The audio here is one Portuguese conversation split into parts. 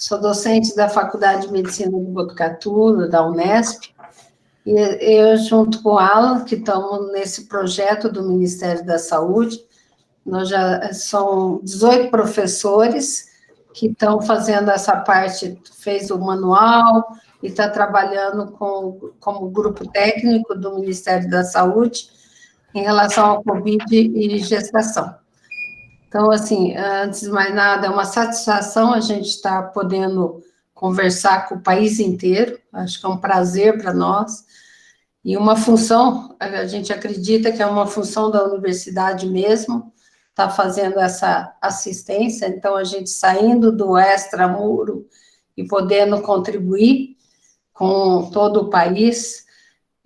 sou docente da Faculdade de Medicina de Botucatu, da Unesp, e eu, junto com o Alan, que estamos nesse projeto do Ministério da Saúde, nós já são 18 professores que estão fazendo essa parte, fez o manual e está trabalhando como grupo técnico do Ministério da Saúde em relação ao Covid e gestação. Então, assim, antes de mais nada, é uma satisfação a gente estar podendo conversar com o país inteiro, acho que é um prazer para nós, e uma função, a gente acredita que é uma função da universidade mesmo, está fazendo essa assistência, então a gente saindo do extramuro e podendo contribuir com todo o país.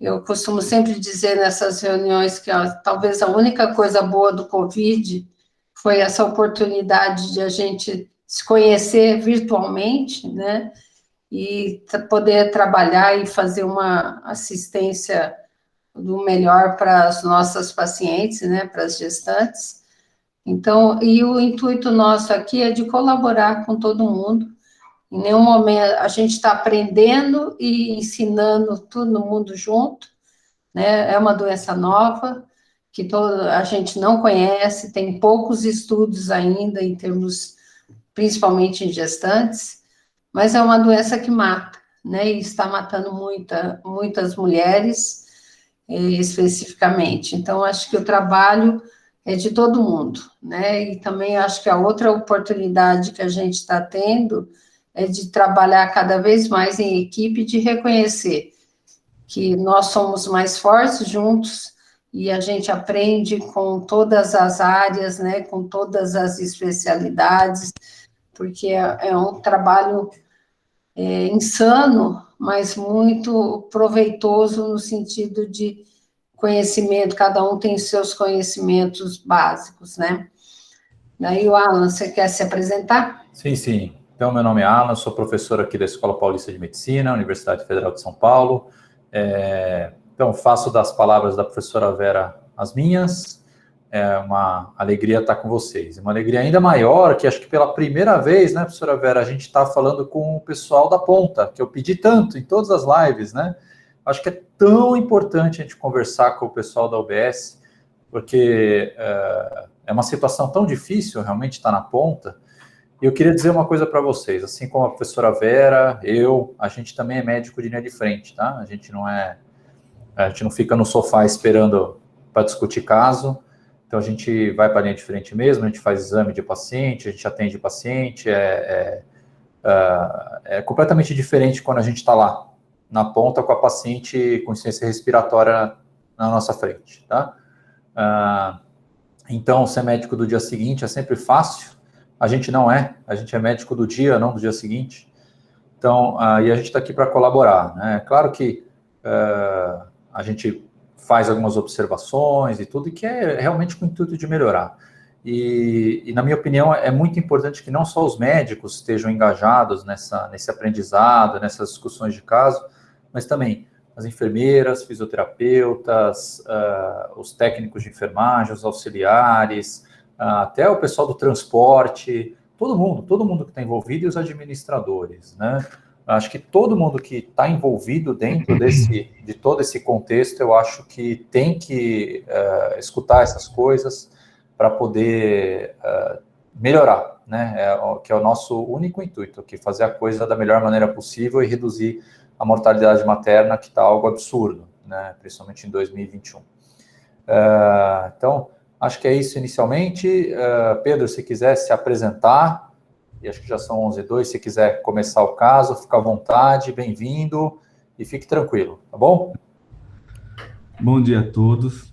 Eu costumo sempre dizer nessas reuniões que talvez a única coisa boa do Covid foi essa oportunidade de a gente se conhecer virtualmente, né, e poder trabalhar e fazer uma assistência do melhor para as nossas pacientes, né, para as gestantes. Então, e o intuito nosso aqui é de colaborar com todo mundo. Em nenhum momento a gente está aprendendo e ensinando todo mundo junto, né? É uma doença nova que a gente não conhece, tem poucos estudos ainda em termos, principalmente em gestantes, mas é uma doença que mata, né? E está matando muitas mulheres, especificamente. Então, acho que o trabalho é de todo mundo, né? E também acho que a outra oportunidade que a gente está tendo é de trabalhar cada vez mais em equipe, de reconhecer que nós somos mais fortes juntos e a gente aprende com todas as áreas, né? Com todas as especialidades, porque é um trabalho insano, mas muito proveitoso no sentido de conhecimento, cada um tem seus conhecimentos básicos, né? Daí, o Alan, você quer se apresentar? Sim, sim. Então, meu nome é Alan, sou professor aqui da Escola Paulista de Medicina, Universidade Federal de São Paulo. Então, faço das palavras da professora Vera as minhas. É uma alegria estar com vocês. Uma alegria ainda maior, que acho que pela primeira vez, né, professora Vera, a gente está falando com o pessoal da ponta, que eu pedi tanto em todas as lives, né? Acho que é tão importante a gente conversar com o pessoal da UBS, porque é uma situação tão difícil realmente estar na ponta. E eu queria dizer uma coisa para vocês, assim como a professora Vera, a gente também é médico de linha de frente, tá? A gente não fica no sofá esperando para discutir caso. Então, a gente vai para a linha de frente mesmo, a gente faz exame de paciente, a gente atende paciente, é completamente diferente quando a gente está lá, na ponta, com a paciente com insuficiência respiratória na nossa frente, tá? Então, ser médico do dia seguinte é sempre fácil, a gente é médico do dia, não do dia seguinte. Então, e a gente está aqui para colaborar, né? Claro que a gente faz algumas observações e tudo, e que é realmente com o intuito de melhorar. E, na minha opinião, é muito importante que não só os médicos estejam engajados nesse aprendizado, nessas discussões de caso, mas também as enfermeiras, fisioterapeutas, os técnicos de enfermagem, os auxiliares, até o pessoal do transporte, todo mundo que está envolvido, e os administradores, né? Acho que todo mundo que está envolvido dentro de todo esse contexto, eu acho que tem que escutar essas coisas para poder melhorar, né? Que é o nosso único intuito, que fazer a coisa da melhor maneira possível e reduzir a mortalidade materna, que está algo absurdo, né? Principalmente em 2021. Então, acho que é isso inicialmente. Pedro, se quiser se apresentar, e acho que já são 11h02, se quiser começar o caso, fica à vontade, bem-vindo, e fique tranquilo, tá bom? Bom dia a todos.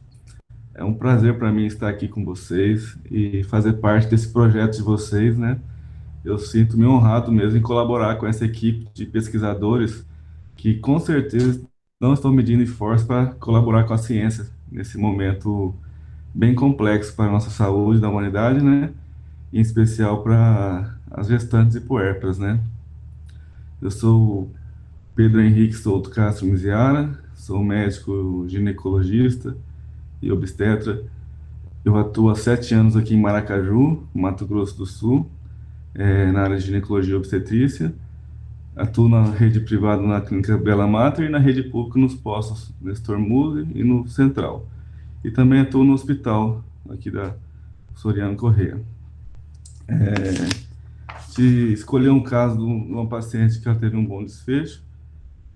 É um prazer para mim estar aqui com vocês e fazer parte desse projeto de vocês, né? Eu sinto-me honrado mesmo em colaborar com essa equipe de pesquisadores que, com certeza, não estão medindo esforço para colaborar com a ciência nesse momento bem complexo para a nossa saúde da humanidade, né? Em especial para as gestantes e puérperas, né? Eu sou Pedro Henrique Souto Castro Miziara, sou médico ginecologista e obstetra. Eu atuo há 7 anos aqui em Maracaju, Mato Grosso do Sul. na área de ginecologia e obstetrícia. Atuo na rede privada na clínica Bela Mater e na rede pública nos postos Nestor Muse e no Central. E também atuo no hospital aqui da Soriano Corrêa. Te escolher um caso de uma paciente que ela teve um bom desfecho,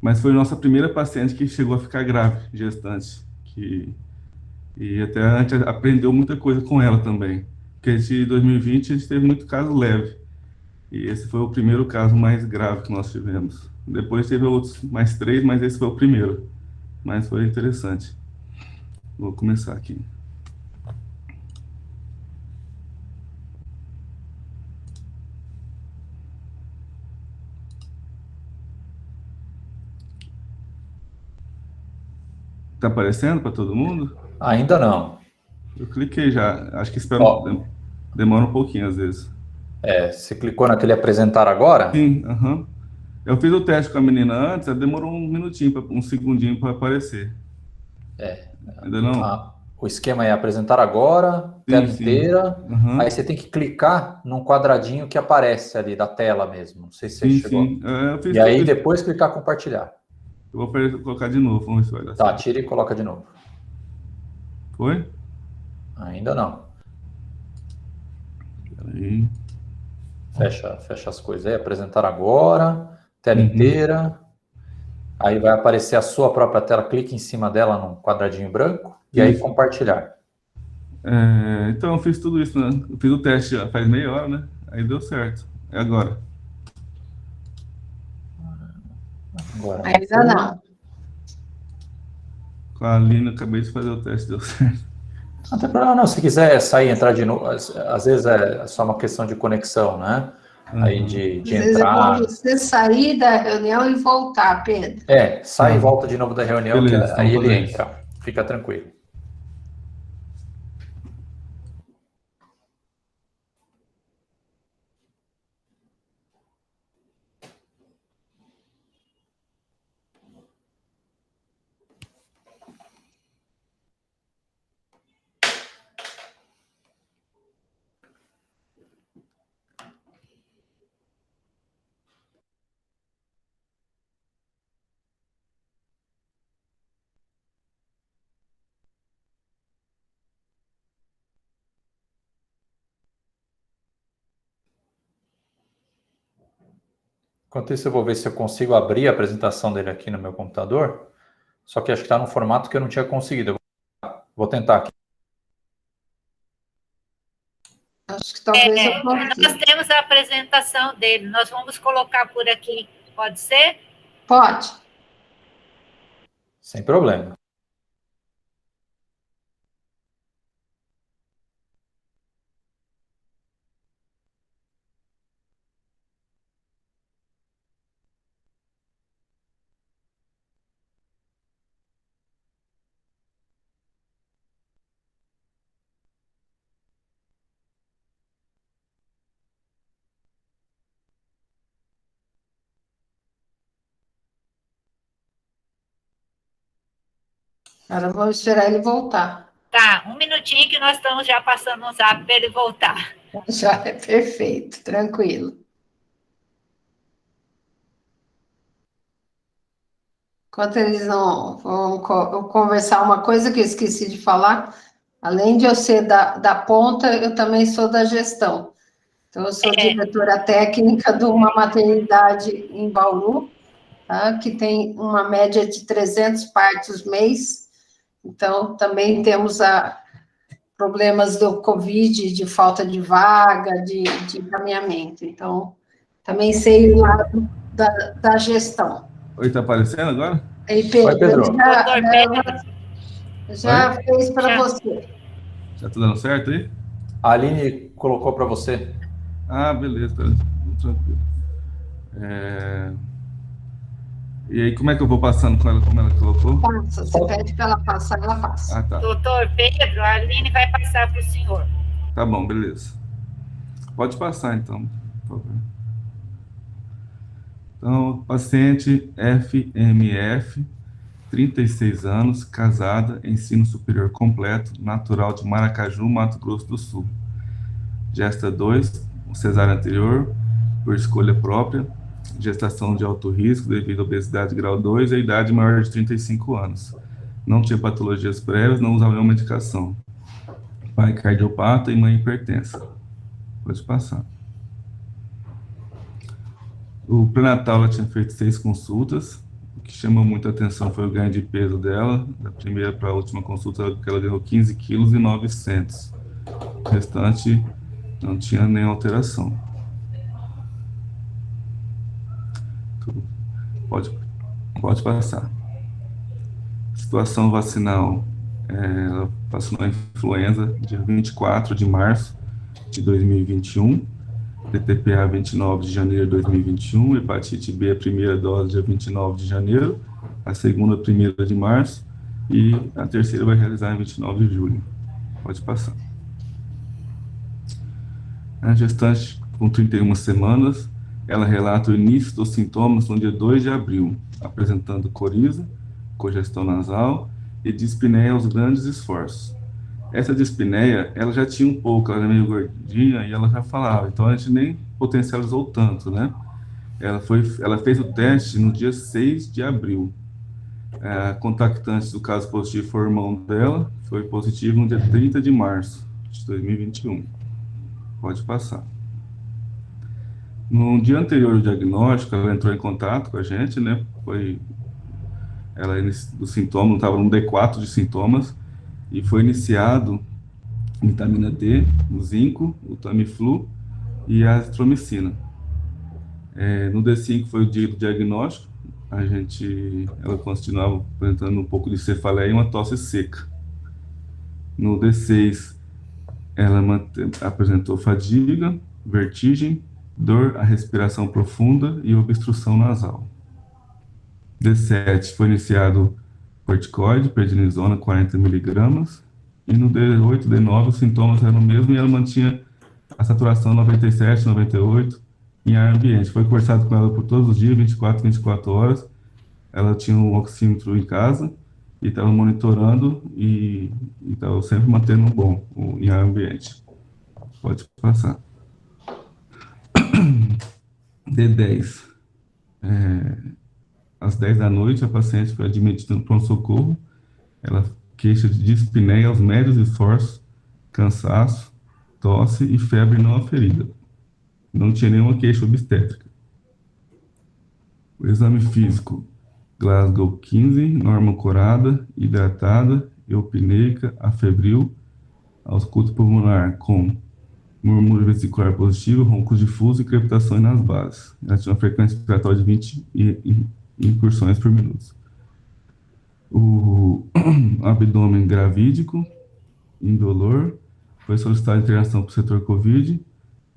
mas foi nossa primeira paciente que chegou a ficar grave, gestante, e até a gente aprendeu muita coisa com ela também, porque em 2020 a gente teve muito caso leve, e esse foi o primeiro caso mais grave que nós tivemos. Depois teve outros, mais 3, mas esse foi o primeiro, mas foi interessante. Vou começar aqui. Tá aparecendo para todo mundo? Ainda não. Eu cliquei já, acho que demora um pouquinho às vezes. Você clicou naquele apresentar agora? Sim, aham. Eu fiz o teste com a menina antes, demorou um minutinho, um segundinho para aparecer. Ainda não? O esquema é apresentar agora, tela inteira, aí você tem que clicar num quadradinho que aparece ali da tela mesmo. Não sei se você chegou. E aí depois clicar compartilhar. Eu vou colocar de novo, vamos ver se vai dar certo. Tá, tira e coloca de novo. Foi? Ainda não. Peraí. Fecha as coisas aí, apresentar agora, tela inteira. Aí vai aparecer a sua própria tela, clique em cima dela num quadradinho branco, e aí compartilhar. Então eu fiz tudo isso, né? Eu fiz o teste já faz meia hora, né? Aí deu certo. É agora. Ainda não. Com a Aline, eu acabei de fazer o teste, deu certo. Não tem problema não, se quiser sair e entrar de novo, às vezes é só uma questão de conexão, né? Aí de entrar. Às vezes é bom você sair da reunião e voltar, Pedro. Sai e volta de novo da reunião, beleza, que aí ele entra. Fica tranquilo. Enquanto isso, eu vou ver se eu consigo abrir a apresentação dele aqui no meu computador. Só que acho que está no formato que eu não tinha conseguido. Vou tentar aqui. Acho que talvez eu consiga. Nós temos a apresentação dele. Nós vamos colocar por aqui. Pode ser? Pode. Sem problema. Agora vamos esperar ele voltar. Tá, um minutinho que nós estamos já passando um zap para ele voltar. Já é perfeito, tranquilo. Enquanto eles não vão conversar, uma coisa que eu esqueci de falar, além de eu ser da ponta, eu também sou da gestão. Então, eu sou diretora técnica de uma maternidade em Bauru, tá? Que tem uma média de 300 partos mês. Então, também temos problemas do Covid, de falta de vaga, de encaminhamento. Então, também sei o lado da gestão. Oi, tá aparecendo agora? Ei, Pedro, Oi, Pedro. Já fez para você. Já tá dando certo aí? A Aline colocou para você. Ah, beleza, tá tranquilo. E aí, como é que eu vou passando com ela, como ela colocou? Passa, você pede para ela passar, ela passa. Ah, tá. Doutor Pedro, a Aline vai passar para o senhor. Tá bom, beleza. Pode passar, então, por favor. Então, paciente FMF, 36 anos, casada, ensino superior completo, natural de Maracaju, Mato Grosso do Sul. Gesta 2, cesárea anterior, por escolha própria, gestação de alto risco devido à obesidade grau 2 e a idade maior de 35 anos. Não tinha patologias prévias, não usava nenhuma medicação. Pai cardiopata e mãe hipertensa. Pode passar. O pré-natal, ela tinha feito 6 consultas. O que chamou muita atenção foi o ganho de peso dela. Da primeira para a última consulta, que ela ganhou 15 quilos e 900. O restante não tinha nenhuma alteração. Pode passar. Situação vacinal. Ela vacinou a influenza dia 24 de março de 2021, DTPA 29 de janeiro de 2021, hepatite B a primeira dose dia 29 de janeiro, a segunda 1º de março e a terceira vai realizar em 29 de julho. Pode passar. A gestante com 31 semanas, ela relata o início dos sintomas no dia 2 de abril, apresentando coriza, congestão nasal e dispneia aos grandes esforços. Essa dispneia, ela já tinha um pouco, ela era meio gordinha e ela já falava, então a gente nem potencializou tanto, né? Ela fez o teste no dia 6 de abril. A contactante do caso positivo foi o irmão dela, foi positivo no dia 30 de março de 2021. Pode passar. No dia anterior ao diagnóstico, ela entrou em contato com a gente, né? O sintoma estava no D4 de sintomas e foi iniciado vitamina D, o zinco, o Tamiflu e a azitromicina. No D5 foi o dia do diagnóstico, ela continuava apresentando um pouco de cefaleia e uma tosse seca. No D6, ela apresentou fadiga, vertigem, dor à respiração profunda e obstrução nasal. D7 foi iniciado corticoide, prednisona 40 mg, e no D8, D9 os sintomas eram o mesmo e ela mantinha a saturação 97, 98 em ar ambiente. Foi conversado com ela por todos os dias, 24 horas. Ela tinha um oxímetro em casa e estava monitorando e estava sempre mantendo um bom em ar ambiente. Pode passar. D10. Às 10 da noite, a paciente foi admitida no pronto-socorro. Ela queixa de dispneia aos médios esforços, cansaço, tosse e febre não aferida. Não tinha nenhuma queixa obstétrica. O exame físico, Glasgow 15, norma corada, hidratada, eupneica, afebril, ausculto pulmonar com murmúrio vesicular positivo, ronco difuso e crepitações nas bases. Ela tinha uma frequência respiratória de 20 incursões por minuto. O abdômen gravídico, indolor, foi solicitada internação para o setor COVID,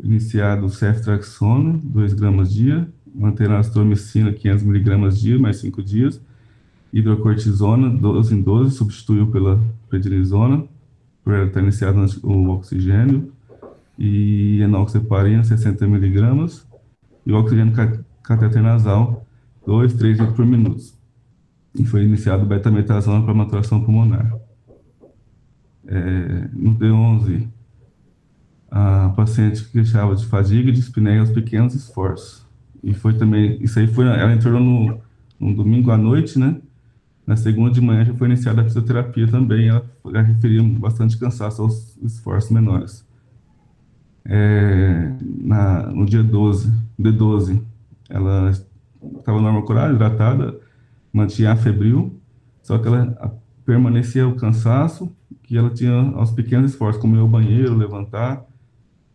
iniciado o ceftriaxona, 2 gramas dia, mantendo a azitromicina, 500 mg dia, mais 5 dias, hidrocortisona, 12 em 12, substituiu pela prednisona, por ela ter iniciado o oxigênio, e enoxaparina, 60 mg, e o oxigênio catéter nasal, 2, 3 litros por minuto. E foi iniciado betametasona para maturação pulmonar. No D11, a paciente queixava de fadiga e dispneia aos pequenos esforços. E foi também, ela entrou no domingo à noite, né? Na segunda de manhã já foi iniciada a fisioterapia também, ela referia bastante cansaço aos esforços menores. No dia 12, D12, ela estava normal curada, hidratada, mantinha a febril, só que ela permanecia o cansaço que ela tinha aos pequenos esforços, como ir ao banheiro, levantar,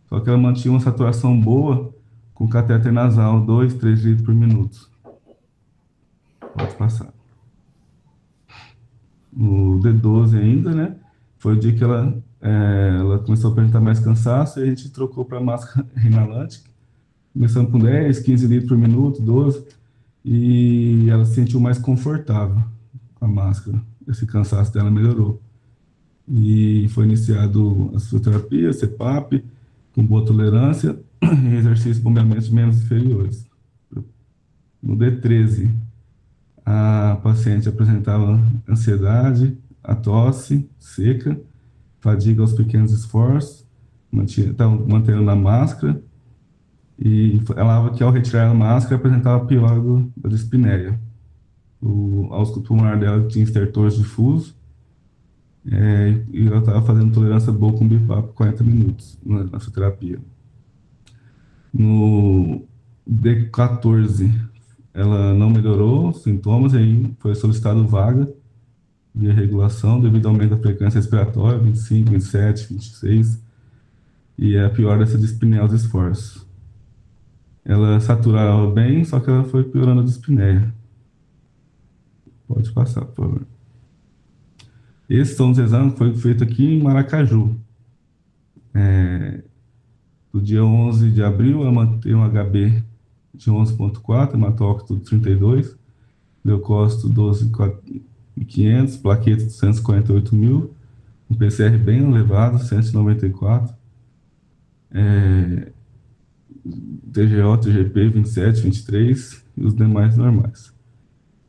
só que ela mantinha uma saturação boa com catéter nasal, 2, 3 litros por minuto. Pode passar. No D12 ainda, né, foi o dia que ela começou a apresentar mais cansaço e a gente trocou para máscara inalante, começando com 10, 15 litros por minuto, 12, e ela se sentiu mais confortável com a máscara. Esse cansaço dela melhorou. E foi iniciado a fisioterapia, CPAP, com boa tolerância e exercícios de bombeamento menos inferiores. No D13, a paciente apresentava ansiedade, a tosse seca, fadiga aos pequenos esforços, estava mantendo na máscara e falava que ao retirar a máscara apresentava pior da dispneia. A ausculto pulmonar dela tinha estertores difusos, e ela estava fazendo tolerância boa com BIPAP por 40 minutos na sua terapia. No D14, ela não melhorou os sintomas, e aí foi solicitado vaga de regulação devido ao aumento da frequência respiratória, 25, 27, 26, e a pior dessa dispneia aos esforços. Ela saturava bem, só que ela foi piorando a dispneia. Pode passar, por favor. Esses são os exames que foram feitos aqui em Maracaju. No dia 11 de abril, ela manteve um HB de 11,4, hematócrito 32, leucócito 12.500, plaquetas 248 mil, um PCR bem elevado, 194, TGO, TGP 27, 23 e os demais normais.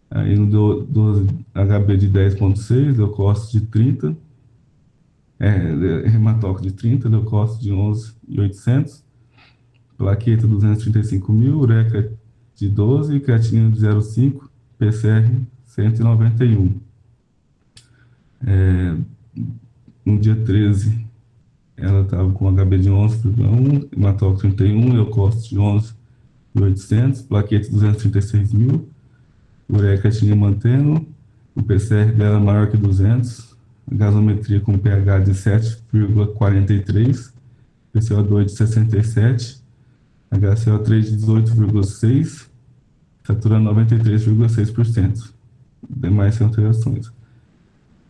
Aí no 12, HB de 10,6, leucócito de 30, hematócrito de 30, leucócito de 11.800, plaqueta 235 mil, ureca de 12, creatinina de 0,5, PCR 191. No dia 13, ela estava com HB de 11,1, hematócrito 31, leucócito de 11.800, plaqueta 236 mil, ureca tinha mantendo, o PCR dela maior que 200, a gasometria com pH de 7,43, PCO2 de 67, HCO3 de 18,6, saturando 93,6%. Demais sem alterações.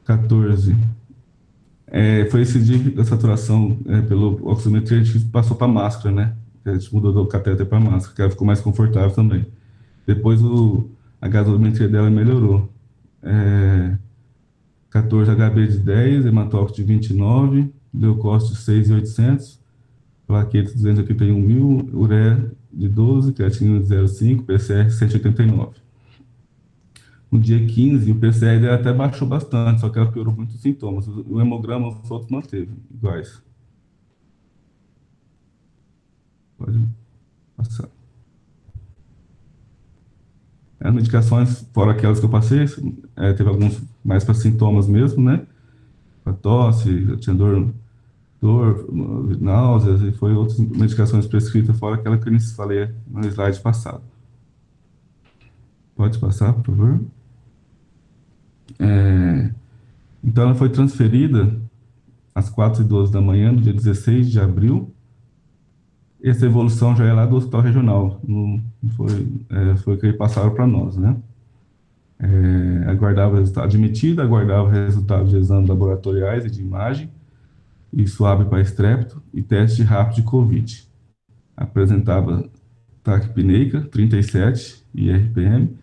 14. Foi esse dia da saturação pelo oximetria, a gente passou para máscara, né? A gente mudou do catéter para máscara, que ela ficou mais confortável também. Depois a gasometria dela melhorou. 14 HB de 10, hematócrito de 29, leucócito de 6.800, plaqueta 281 mil, ureia de 12, creatinina de 0,5, PCR 189. No dia 15, o PCR dela até baixou bastante, só que ela piorou muito os sintomas. O hemograma, os outros manteve iguais. Pode passar. As medicações, fora aquelas que eu passei, teve alguns mais para sintomas mesmo, né? Para tosse, tinha dor, náuseas, e foi outras medicações prescritas, fora aquela que eu falei no slide passado. Pode passar, por favor. Então, ela foi transferida às 4h12 da manhã, no dia 16 de abril. Essa evolução já é lá do hospital regional, não foi que passaram para nós, né? Aguardava o resultado admitido, aguardava resultados de exames laboratoriais e de imagem, e suave para estrépito, e teste rápido de Covid. Apresentava taquipneica, 37, e RPM,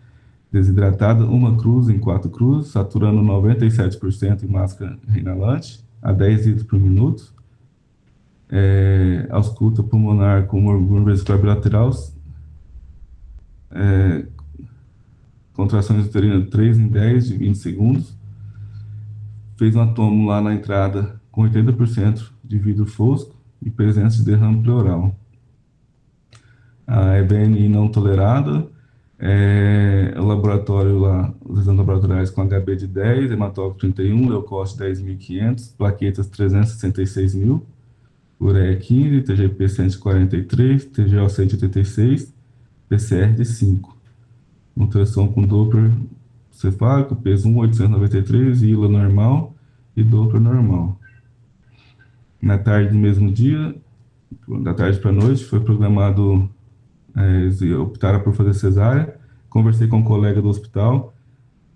desidratada, 1 cruz em 4 cruzes, saturando 97% em máscara inalante, a 10 litros por minuto, ausculta pulmonar com murmúrio vesicular bilateral, contrações uterinas 3 em 10 de 20 segundos, fez um atomo lá na entrada com 80% de vidro fosco e presença de derrame pleural. A EBNI não tolerada, o laboratório lá, os exames laboratoriais com HB de 10, hematócrito 31, leucócito 10.500, plaquetas 366 mil, ureia 15, TGP 143, TGO 186, PCR de 5. Ultrassom com Doppler cefálico, peso 1.893, ILA normal e Doppler normal. Na tarde do mesmo dia, da tarde para a noite, foi programado, eles optaram por fazer cesárea. Conversei com um colega do hospital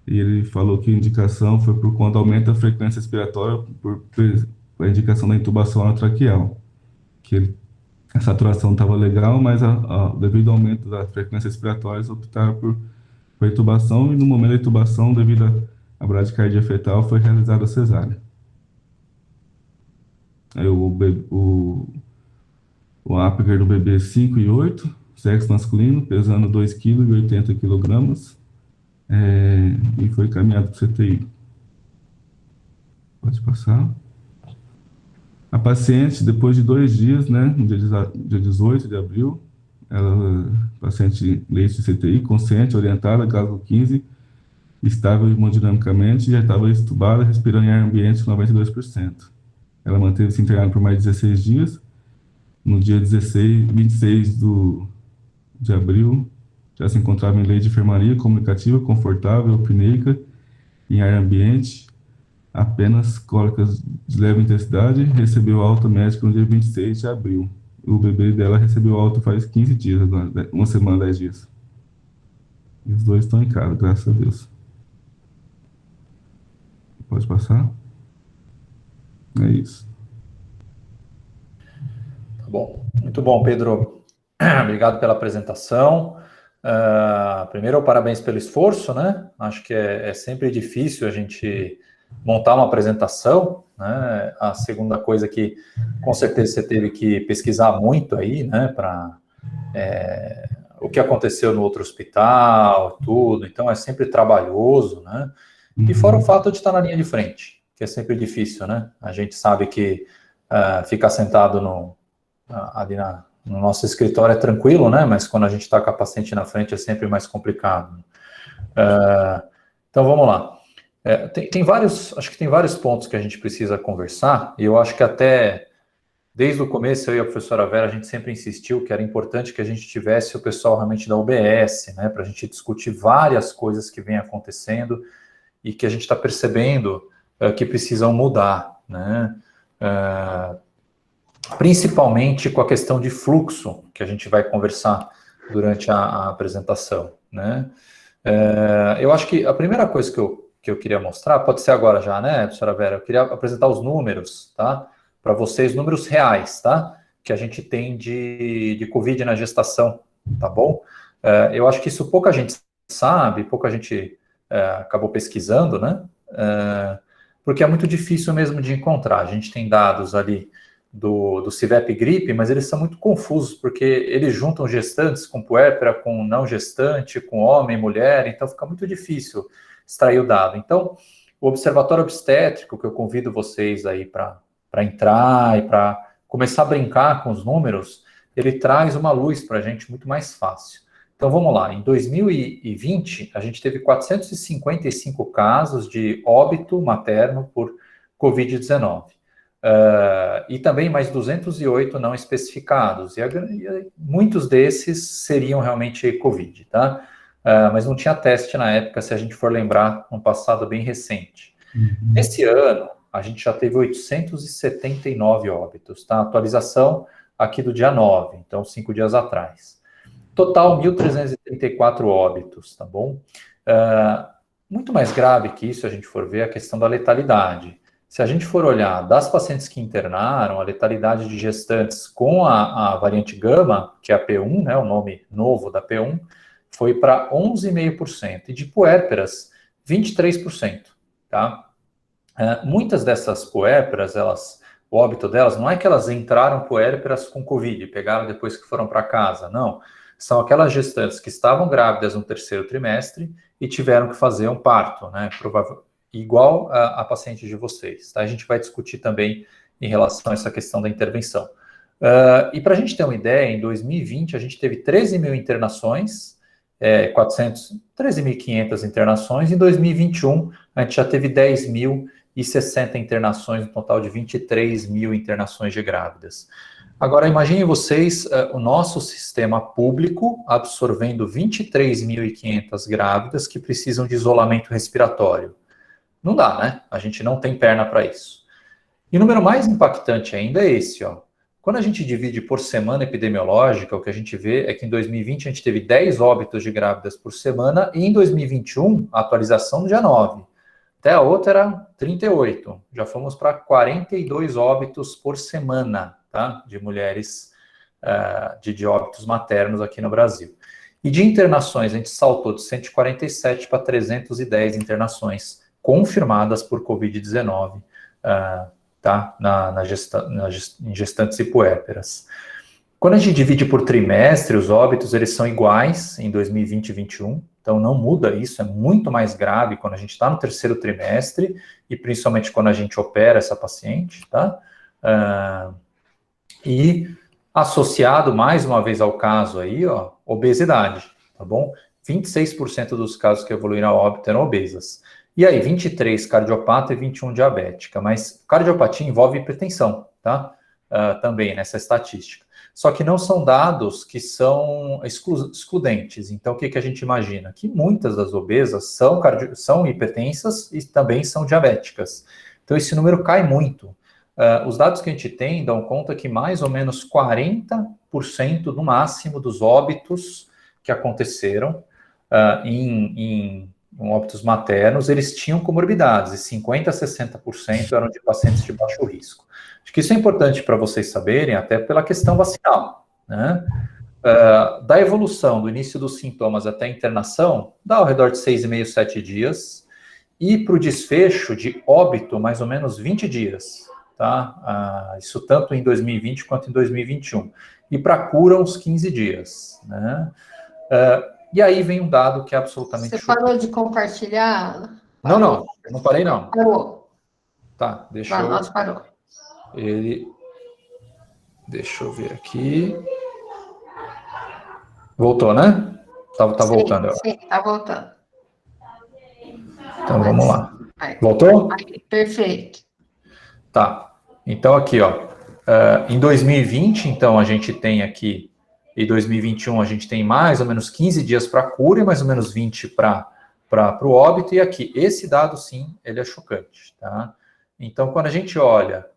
e ele falou que a indicação foi por conta do aumento da frequência respiratória por a indicação da intubação anatraqueal, que a saturação estava legal, mas devido ao aumento da frequência respiratória, eles optaram por a intubação, e no momento da intubação, devido à bradicardia fetal, foi realizada a cesárea. Aí o Apgar do bebê 5 e 8, sexo masculino, pesando 2,80 kg, e foi encaminhado para o CTI. Pode passar. A paciente, depois de 2 dias, né, no dia 18 de abril, Ela, paciente leite de CTI, consciente, orientada, gásio 15, estável hemodinamicamente, já estava extubada, respirando em ar ambiente 92%. Ela manteve-se internada por mais de 16 dias. No dia 26 de abril, já se encontrava em leito de enfermaria, comunicativa, confortável, apneica, em ar ambiente, apenas cólicas de leve intensidade, recebeu alta médica no dia 26 de abril. O bebê dela recebeu alta faz 15 dias, agora, uma semana, 10 dias. E os dois estão em casa, graças a Deus. Pode passar? É isso. Tá bom. Muito bom, Pedro. Obrigado pela apresentação. Primeiro, parabéns pelo esforço, né? Acho que é sempre difícil a gente montar uma apresentação, né? A segunda coisa que, com certeza, você teve que pesquisar muito aí, né? Para o que aconteceu no outro hospital, tudo. Então, é sempre trabalhoso, né? E fora o fato de estar na linha de frente, que é sempre difícil, né? A gente sabe que ficar sentado ali no nosso escritório é tranquilo, né? Mas quando a gente está com a paciente na frente é sempre mais complicado. Então, vamos lá. Acho que tem vários pontos que a gente precisa conversar, e eu acho que até desde o começo, eu e a professora Vera, a gente sempre insistiu que era importante que a gente tivesse o pessoal realmente da UBS, né? Para a gente discutir várias coisas que vêm acontecendo e que a gente está percebendo que precisam mudar, né? Principalmente com a questão de fluxo, que a gente vai conversar durante a apresentação, né? Eu acho que a primeira coisa que eu queria mostrar, pode ser agora já, né, professora Vera? Eu queria apresentar os números, tá? Para vocês, números reais, tá? Que a gente tem de Covid na gestação, tá bom? Eu acho que isso pouca gente sabe, pouca gente acabou pesquisando, né? Porque é muito difícil mesmo de encontrar. A gente tem dados ali do CIVEP gripe, mas eles são muito confusos, porque eles juntam gestantes com puérpera, com não gestante, com homem, mulher, então fica muito difícil extrair o dado. Então, o Observatório Obstétrico, que eu convido vocês aí para entrar e para começar a brincar com os números, ele traz uma luz para a gente muito mais fácil. Então, vamos lá. Em 2020, a gente teve 455 casos de óbito materno por Covid-19. E também mais 208 não especificados, e muitos desses seriam realmente Covid, tá? Mas não tinha teste na época, se a gente for lembrar, um passado bem recente. Esse ano, a gente já teve 879 óbitos, tá? Atualização aqui do dia 9, então 5 dias atrás. Total, 1.334 óbitos, tá bom? Muito mais grave que isso, a gente for ver, a questão da letalidade. Se a gente for olhar das pacientes que internaram, a letalidade de gestantes com a variante gama, que é a P1, né, o nome novo da P1, foi para 11,5%, e de puérperas, 23%, tá? Muitas dessas puérperas, o óbito delas, não é que elas entraram puérperas com Covid, pegaram depois que foram para casa, não. São aquelas gestantes que estavam grávidas no terceiro trimestre e tiveram que fazer um parto, né, igual a paciente de vocês, tá? A gente vai discutir também em relação a essa questão da intervenção. E para a gente ter uma ideia, em 2020 a gente teve 13 mil internações, 13.500 internações, em 2021 a gente já teve 10.060 internações, um total de 23 mil internações de grávidas. Agora, imaginem vocês o nosso sistema público absorvendo 23.500 grávidas que precisam de isolamento respiratório. Não dá, né? A gente não tem perna para isso. E o número mais impactante ainda é esse, ó. Quando a gente divide por semana epidemiológica, o que a gente vê é que em 2020 a gente teve 10 óbitos de grávidas por semana e em 2021, a atualização no dia 9. Até a outra era 38. Já fomos para 42 óbitos por semana, tá? De mulheres, de óbitos maternos aqui no Brasil. E de internações, a gente saltou de 147 para 310 internações confirmadas por Covid-19, tá? Em gestantes e puérperas. Quando a gente divide por trimestre, os óbitos, eles são iguais em 2020 e 2021, então não muda isso, é muito mais grave quando a gente está no terceiro trimestre, e principalmente quando a gente opera essa paciente, tá? Associado, mais uma vez, ao caso aí, ó, obesidade, tá bom? 26% dos casos que evoluíram a óbito eram obesas. E aí, 23 cardiopata e 21 diabética. Mas cardiopatia envolve hipertensão, tá? Também nessa estatística. Só que não são dados que são excludentes. Então, o que a gente imagina? Que muitas das obesas são hipertensas e também são diabéticas. Então, esse número cai muito. Os dados que a gente tem dão conta que mais ou menos 40% no máximo dos óbitos que aconteceram em óbitos maternos, eles tinham comorbidades, e 50% a 60% eram de pacientes de baixo risco. Acho que isso é importante para vocês saberem, até pela questão vacinal, né? Da evolução do início dos sintomas até a internação, dá ao redor de 6,5, 7 dias, e para o desfecho de óbito, mais ou menos 20 dias, tá? Isso tanto em 2020 quanto em 2021. E para cura, uns 15 dias, né? E aí vem um dado que é absolutamente... Você parou de compartilhar? Não parei, não. Parou. Tá, deixa eu... Nós parou. Deixa eu ver aqui. Voltou, né? Tá voltando. Sim, tá voltando. Então, vamos lá. Voltou? Perfeito. Tá. Então, aqui, ó. Em 2020, então, a gente tem aqui... Em 2021, a gente tem mais ou menos 15 dias para cura e mais ou menos 20 para o óbito. E aqui, esse dado, sim, ele é chocante, tá? Então, quando a gente olha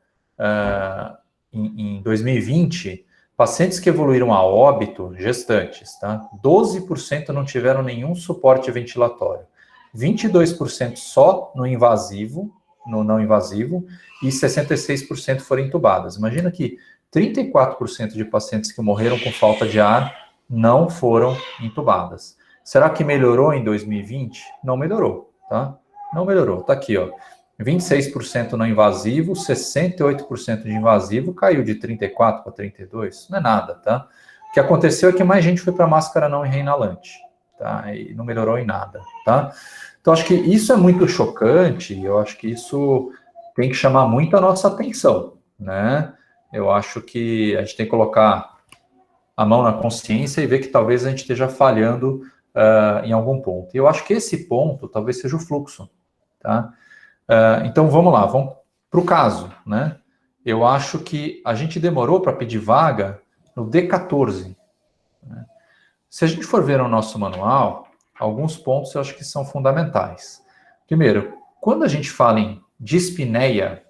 em 2020, pacientes que evoluíram a óbito, gestantes, tá? 12% não tiveram nenhum suporte ventilatório. 22% só no invasivo, no não invasivo, e 66% foram intubadas. Imagina que 34% de pacientes que morreram com falta de ar não foram intubadas. Será que melhorou em 2020? Não melhorou, tá? Não melhorou. Tá aqui, ó. 26% não invasivo, 68% de invasivo, caiu de 34 para 32. Não é nada, tá? O que aconteceu é que mais gente foi para máscara não reinalante, tá? E não melhorou em nada, tá? Então, acho que isso é muito chocante, e eu acho que isso tem que chamar muito a nossa atenção, né? Eu acho que a gente tem que colocar a mão na consciência e ver que talvez a gente esteja falhando em algum ponto. E eu acho que esse ponto talvez seja o fluxo, tá? Então, vamos lá, vamos para o caso, né? Eu acho que a gente demorou para pedir vaga no D14, né? Se a gente for ver no nosso manual, alguns pontos eu acho que são fundamentais. Primeiro, quando a gente fala em dispneia,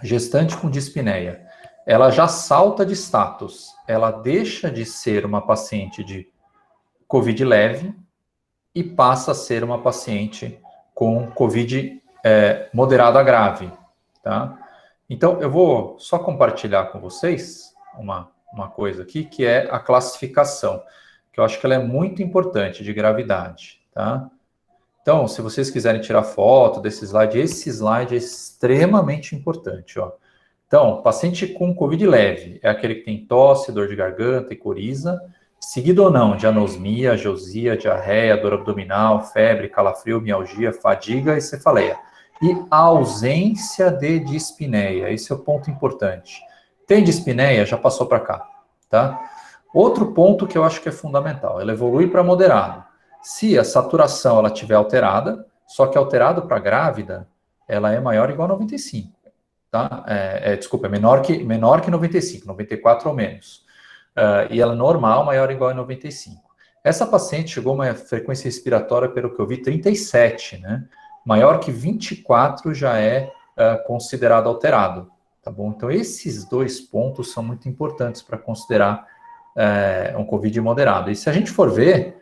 gestante com dispneia, ela já salta de status, ela deixa de ser uma paciente de COVID leve e passa a ser uma paciente com COVID moderado a grave, tá? Então, eu vou só compartilhar com vocês uma coisa aqui, que é a classificação, que eu acho que ela é muito importante, de gravidade, tá? Então, se vocês quiserem tirar foto desse slide, esse slide é extremamente importante, ó. Então, paciente com COVID leve é aquele que tem tosse, dor de garganta e coriza, seguido ou não de anosmia, ageusia, diarreia, dor abdominal, febre, calafrio, mialgia, fadiga e cefaleia. E ausência de dispneia, esse é o ponto importante. Tem dispneia, já passou para cá, tá? Outro ponto que eu acho que é fundamental, ela evolui para moderado. Se a saturação ela estiver alterada, só que alterado para grávida, ela é maior ou igual a 95. Tá? Desculpa, é menor que 95, 94 ou menos. E ela normal, maior ou igual a 95. Essa paciente chegou a uma frequência respiratória, pelo que eu vi, 37, né? Maior que 24 já é considerado alterado, tá bom? Então, esses dois pontos são muito importantes para considerar um COVID moderado. E se a gente for ver,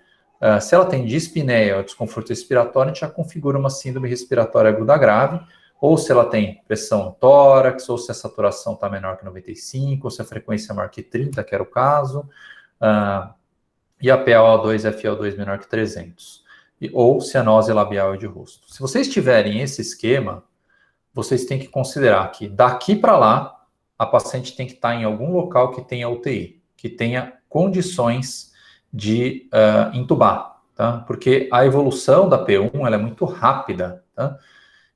se ela tem dispneia ou desconforto respiratório, a gente já configura uma síndrome respiratória aguda grave, ou se ela tem pressão no tórax, ou se a saturação está menor que 95, ou se a frequência é maior que 30, que era o caso, e a PaO2 e FiO2 menor que 300, ou cianose labial e de rosto. Se vocês tiverem esse esquema, vocês têm que considerar que daqui para lá, a paciente tem que estar em algum local que tenha UTI, que tenha condições de intubar, tá? Porque a evolução da P1 ela é muito rápida, tá?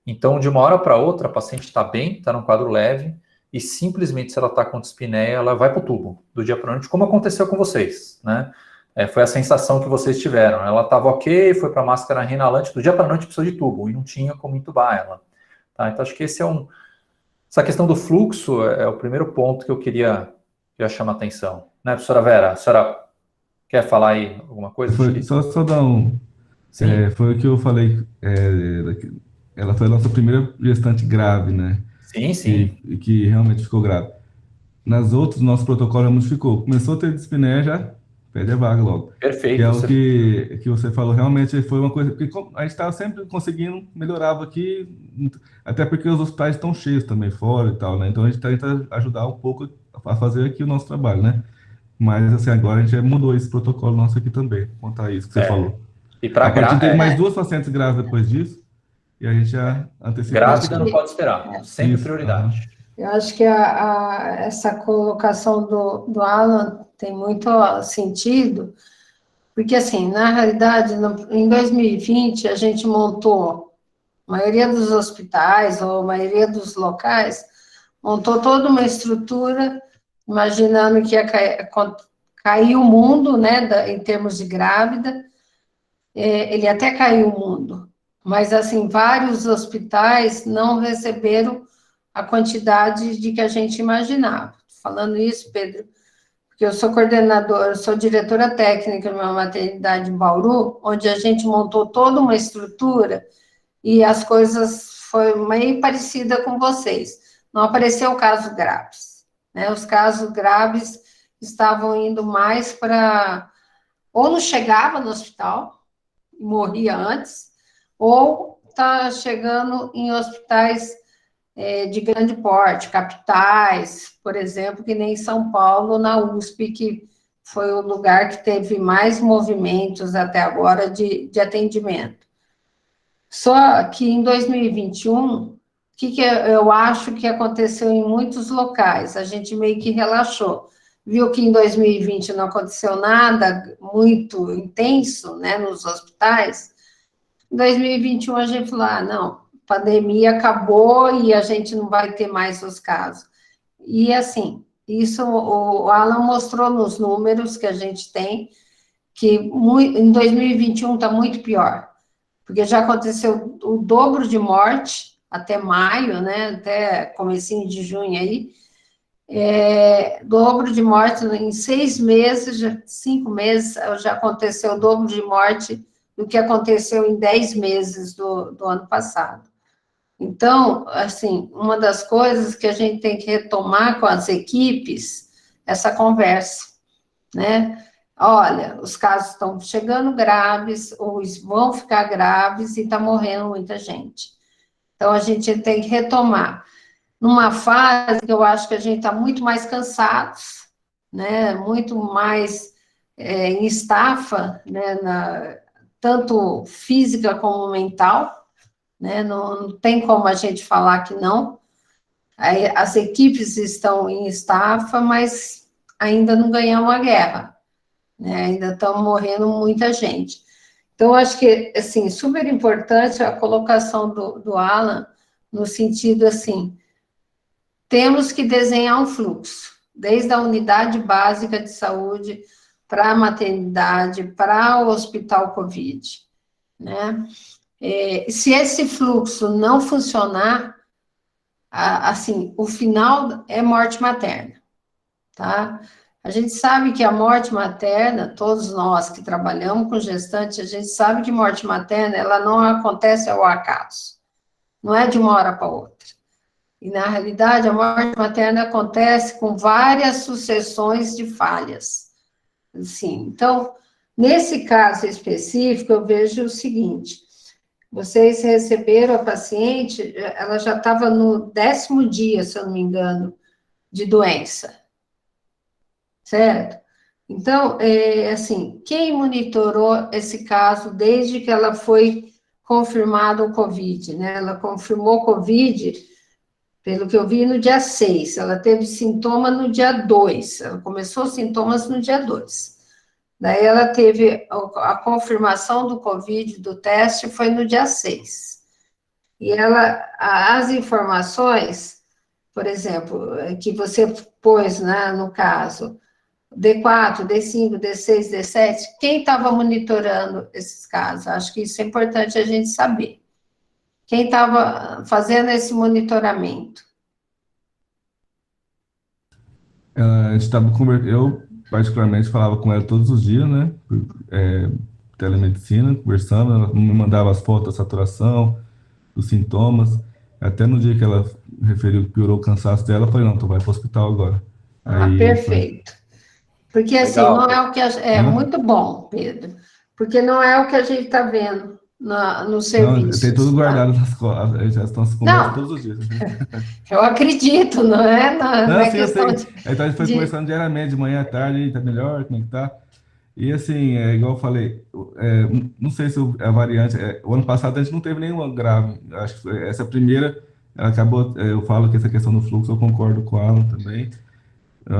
Então, de uma hora para outra, a paciente está bem, está num quadro leve, e simplesmente, se ela está com dispneia, ela vai para o tubo, do dia para a noite, como aconteceu com vocês, né? Foi a sensação que vocês tiveram. Ela estava ok, foi para máscara reinalante, do dia para a noite precisou de tubo, e não tinha como entubar ela. Tá? Então, acho que essa questão do fluxo é o primeiro ponto que eu queria chamar a atenção. Né, professora Vera? A senhora quer falar aí alguma coisa? Só dar um... foi o que eu falei, ela foi a nossa primeira gestante grave, né? Sim, sim. Que realmente ficou grave. Nas outras, nosso protocolo modificou. Começou a ter dispneia, já pede a vaga logo. Perfeito. Que é o que você falou, realmente foi uma coisa... Porque a gente estava sempre conseguindo, melhorava aqui, até porque os hospitais estão cheios também, fora e tal, né? Então a gente tenta ajudar um pouco a fazer aqui o nosso trabalho, né? Mas, assim, agora a gente já mudou esse protocolo nosso aqui também, contar isso que você falou. E para a partir teve mais 2 pacientes grávidas depois disso, e a gente já antecipou. Grávida não pode esperar, sempre isso, prioridade. Eu acho que essa colocação do Alan tem muito sentido, porque, assim, na realidade, em 2020, a gente montou, a maioria dos hospitais, ou a maioria dos locais, montou toda uma estrutura, imaginando que ia cair o mundo, né, em termos de grávida, ele até caiu o mundo, mas, assim, vários hospitais não receberam a quantidade de que a gente imaginava. Falando isso, Pedro, porque eu sou coordenadora, sou diretora técnica numa maternidade em Bauru, onde a gente montou toda uma estrutura e as coisas foi meio parecida com vocês. Não apareceu casos graves, né? Os casos graves estavam indo mais para... Ou não chegava no hospital, e morria antes, ou está chegando em hospitais de grande porte, capitais, por exemplo, que nem São Paulo, na USP, que foi o lugar que teve mais movimentos até agora de atendimento. Só que em 2021, o que eu acho que aconteceu em muitos locais? A gente meio que relaxou. Viu que em 2020 não aconteceu nada muito intenso, né, nos hospitais. Em 2021 a gente falou, não, pandemia acabou e a gente não vai ter mais os casos. E, assim, isso o Alan mostrou nos números que a gente tem, que em 2021 está muito pior, porque já aconteceu o dobro de morte até maio, né, até comecinho de junho aí, dobro de morte em 6 meses, 5 meses, já aconteceu o dobro de morte do que aconteceu em 10 meses do ano passado. Então, assim, uma das coisas que a gente tem que retomar com as equipes, essa conversa, né? Olha, os casos estão chegando graves, ou vão ficar graves, e está morrendo muita gente. Então, a gente tem que retomar. Numa fase que eu acho que a gente está muito mais cansados, né? Muito mais em estafa, né? Tanto física como mental, né? Não tem como a gente falar que não. As equipes estão em estafa, mas ainda não ganhamos a guerra, né? Ainda estão morrendo muita gente. Então, acho que, assim, super importante a colocação do Alan, no sentido, assim, temos que desenhar um fluxo, desde a unidade básica de saúde para a maternidade, para o hospital Covid, né? Se esse fluxo não funcionar, assim, o final é morte materna, tá? A gente sabe que a morte materna, todos nós que trabalhamos com gestante, a gente sabe que morte materna, ela não acontece ao acaso, não é de uma hora para outra. E, na realidade, a morte materna acontece com várias sucessões de falhas. Assim, então, nesse caso específico, eu vejo o seguinte: vocês receberam a paciente, ela já estava no 10º dia, se eu não me engano, de doença, certo? Então, assim, quem monitorou esse caso desde que ela foi confirmada o COVID, né? Ela confirmou o COVID, pelo que eu vi, no dia 6, ela teve sintoma no dia 2, ela começou os sintomas no dia 2. Daí ela teve a confirmação do COVID, do teste, foi no dia 6. E as informações por exemplo, que você pôs, né, no caso, D4, D5, D6, D7, quem estava monitorando esses casos? Acho que isso é importante a gente saber. Quem estava fazendo esse monitoramento? A gente estava eu particularmente falava com ela todos os dias, né? Telemedicina, conversando, ela me mandava as fotos da saturação, dos sintomas. Até no dia que ela referiu que piorou o cansaço dela, eu falei, não, tu vai para o hospital agora. Ah, Aí foi. perfeito. Porque, assim, Legal, não é o que... É Hã? muito bom, Pedro, porque não é o que a gente está vendo nos Não, tem tudo serviços, tá? guardado nas costas, já estão se conversando Não, todos os dias. eu acredito, não é, não Não, é sim, eu questão sei. Então a gente foi de... conversando diariamente, de manhã à tarde, aí, tá melhor, como é que tá? E assim, igual eu falei, não sei se a variante, o ano passado a gente não teve nenhuma grave, acho que essa primeira, ela acabou, eu falo que essa questão do fluxo, eu concordo com a Alan também.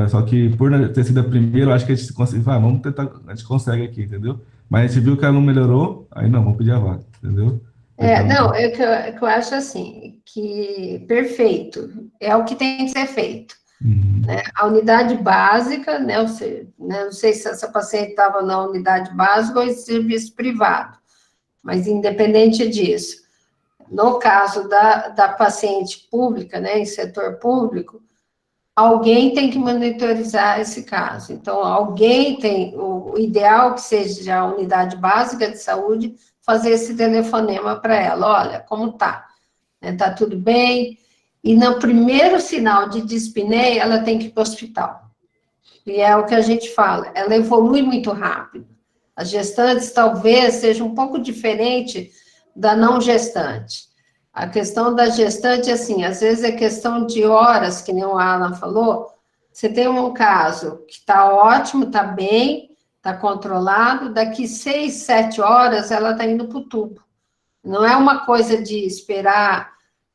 Só que por ter sido a primeira, eu acho que a gente consegue, vamos tentar, a gente consegue aqui, entendeu? Mas a gente viu que ela não melhorou, aí não, vamos pedir a vaga, entendeu? Não, é que eu acho assim, que perfeito, é o que tem que ser feito. Uhum, Né? A unidade básica, né, não sei se essa paciente estava na unidade básica ou em serviço privado, mas independente disso, no caso da paciente pública, né, em setor público, alguém tem que monitorizar esse caso. Então, alguém tem, o ideal que seja a unidade básica de saúde, fazer esse telefonema para ela, olha, como tá? Tá tudo bem? E no primeiro sinal de dispneia, ela tem que ir para o hospital. E é o que a gente fala, ela evolui muito rápido. As gestantes talvez seja um pouco diferente da não gestante. A questão da gestante, assim, às vezes é questão de horas, que nem o Alan falou. Você tem um caso que está ótimo, está bem, está controlado, daqui 6, 7 horas ela está indo para o tubo. Não é uma coisa de esperar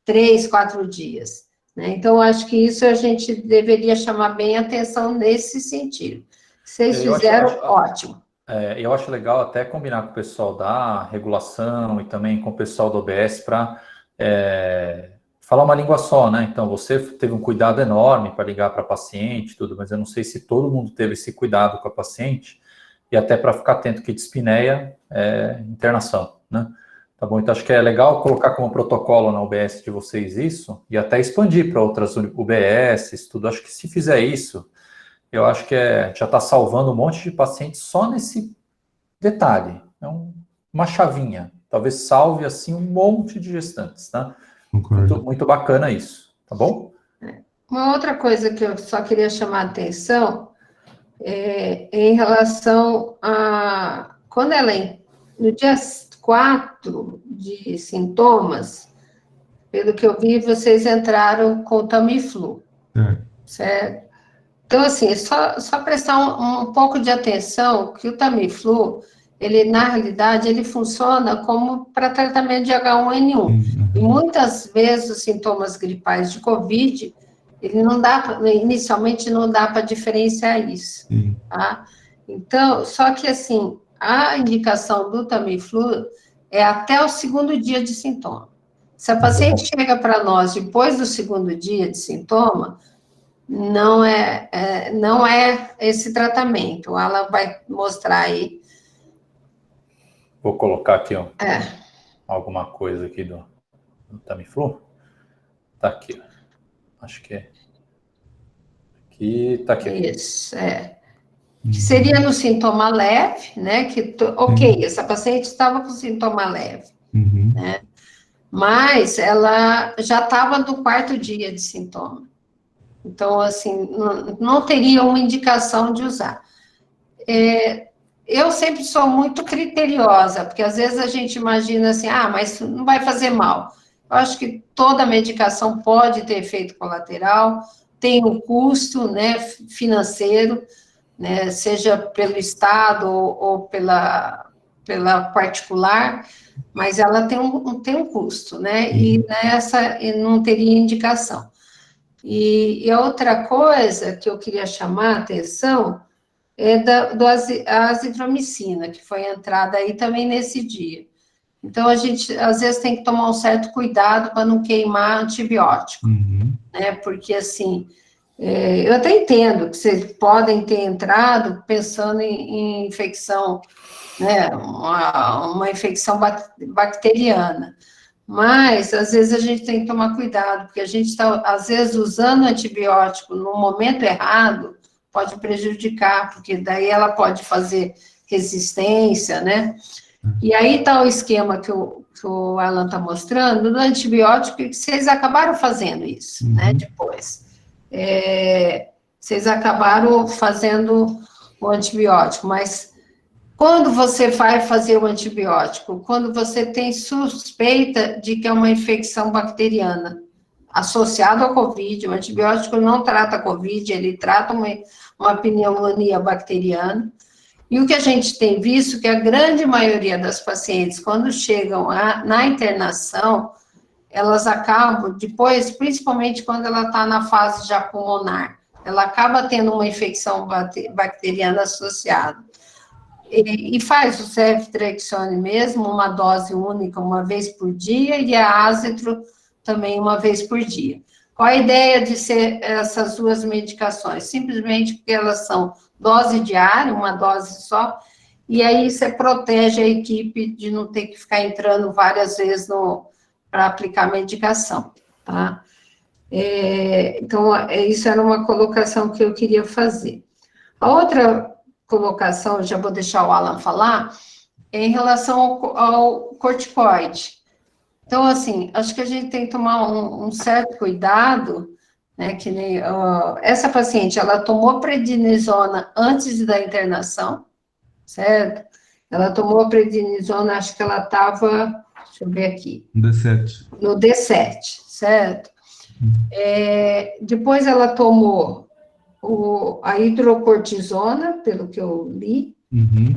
3, 4 dias. Né? Então, acho que isso a gente deveria chamar bem a atenção nesse sentido. Vocês Eu acho, fizeram ótimo. eu acho legal até combinar com o pessoal da regulação e também com o pessoal do OBS para falar uma língua só, né? Então, você teve um cuidado enorme para ligar para a paciente e tudo, mas eu não sei se todo mundo teve esse cuidado com a paciente e até para ficar atento que dispneia é internação, né? Tá bom? Então, acho que é legal colocar como protocolo na UBS de vocês isso e até expandir para outras UBSs, tudo. Acho que se fizer isso, eu acho que já está salvando um monte de pacientes só nesse detalhe. É uma chavinha. Talvez salve, assim, um monte de gestantes, tá? concordo. Muito bacana isso, tá bom? Uma outra coisa que eu só queria chamar a atenção é em relação a... Quando ela... No dia 4 de sintomas, pelo que eu vi, vocês entraram com o Tamiflu, certo? Então, assim, só prestar um pouco de atenção que o Tamiflu, ele, na realidade, ele funciona como para tratamento de H1N1. E muitas vezes os sintomas gripais de Covid, ele não dá, inicialmente não dá para diferenciar isso, tá? Então, só que, assim, a indicação do Tamiflu é até o segundo dia de sintoma. Se a paciente chega para nós depois do segundo dia de sintoma, não é esse tratamento. Ela vai mostrar aí. Vou colocar aqui alguma coisa aqui do Tamiflu. Tá aqui. Acho que é. Aqui, tá aqui. Isso, que seria no sintoma leve, né? Essa paciente estava com sintoma leve, né? Mas ela já estava no 4º dia de sintoma. Então, assim, não teria uma indicação de usar. Eu sempre sou muito criteriosa, porque às vezes a gente imagina assim, mas não vai fazer mal. Eu acho que toda medicação pode ter efeito colateral, tem um custo, né, financeiro, né, seja pelo Estado ou pela particular, mas ela tem um custo, né, e não teria indicação. E outra coisa que eu queria chamar a atenção é da azitromicina, que foi entrada aí também nesse dia. Então, a gente, às vezes, tem que tomar um certo cuidado para não queimar antibiótico. né? Porque, assim, eu até entendo que vocês podem ter entrado pensando em infecção, né? Uma infecção bacteriana. Mas, às vezes, a gente tem que tomar cuidado, porque a gente está, às vezes, usando antibiótico no momento errado, pode prejudicar, porque daí ela pode fazer resistência, né? E aí está o esquema que o Alan está mostrando, do antibiótico, que vocês acabaram fazendo isso, né, depois. Vocês acabaram fazendo o antibiótico, mas quando você vai fazer o antibiótico? Quando você tem suspeita de que é uma infecção bacteriana associada ao COVID, o antibiótico não trata COVID, ele trata uma pneumonia bacteriana. E o que a gente tem visto, que a grande maioria das pacientes, quando chegam na internação, elas acabam, depois, principalmente quando ela está na fase já pulmonar, ela acaba tendo uma infecção bacteriana associada. E faz o ceftriaxone mesmo, uma dose única, uma vez por dia, e a azitro também uma vez por dia. Qual a ideia de ser essas duas medicações? Simplesmente porque elas são dose diária, uma dose só, e aí você protege a equipe de não ter que ficar entrando várias vezes para aplicar medicação, tá? Então, isso era uma colocação que eu queria fazer. A outra colocação, já vou deixar o Alan falar, é em relação ao corticoide. Então, assim, acho que a gente tem que tomar um certo cuidado, né, que nem, essa paciente, ela tomou prednisona antes da internação, certo? Ela tomou prednisona, acho que ela estava, deixa eu ver aqui. D7. No D7, certo? Depois ela tomou a hidrocortisona, pelo que eu li,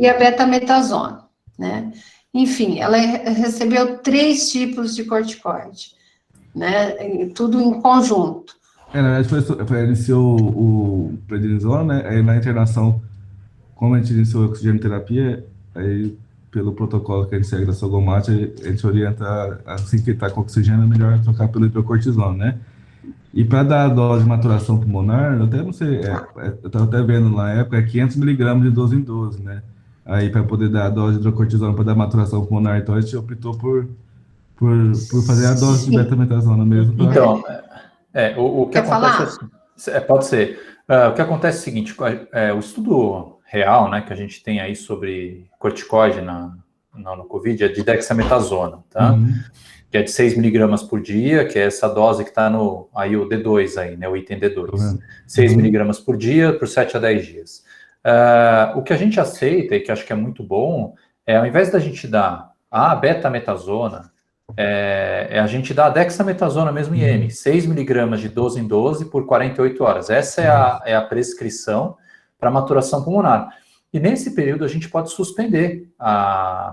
e a betametasona, né? Enfim, ela recebeu 3 tipos de corticoide, né? Tudo em conjunto. Na verdade, iniciou o prednisona, né? Aí na internação, como a gente iniciou a oxigenoterapia, aí pelo protocolo que a gente segue da Sogomate, a gente orienta, assim que está com oxigênio, é melhor trocar pelo hidrocortisona, né? E para dar a dose de maturação pulmonar, eu até não sei, eu estava até vendo na época, é 500 miligramas de 12 em 12, né? Aí para poder dar a dose de hidrocortisona para dar maturação pulmonar, então a gente optou por fazer a dose de betametasona mesmo. Então, o que Quer acontece... falar? Pode ser. O que acontece é o seguinte, o estudo real, né, que a gente tem aí sobre corticoide no COVID é de dexametasona, tá? Que é de 6 miligramas por dia, que é essa dose que está aí o D2 aí, né, o item D2. 6 miligramas por dia, por 7 a 10 dias. O que a gente aceita, e que acho que é muito bom, ao invés da gente dar a betametasona, a gente dá a dexametasona mesmo em M, 6 miligramas de 12 em 12 por 48 horas. Essa é a prescrição para maturação pulmonar. E nesse período a gente pode suspender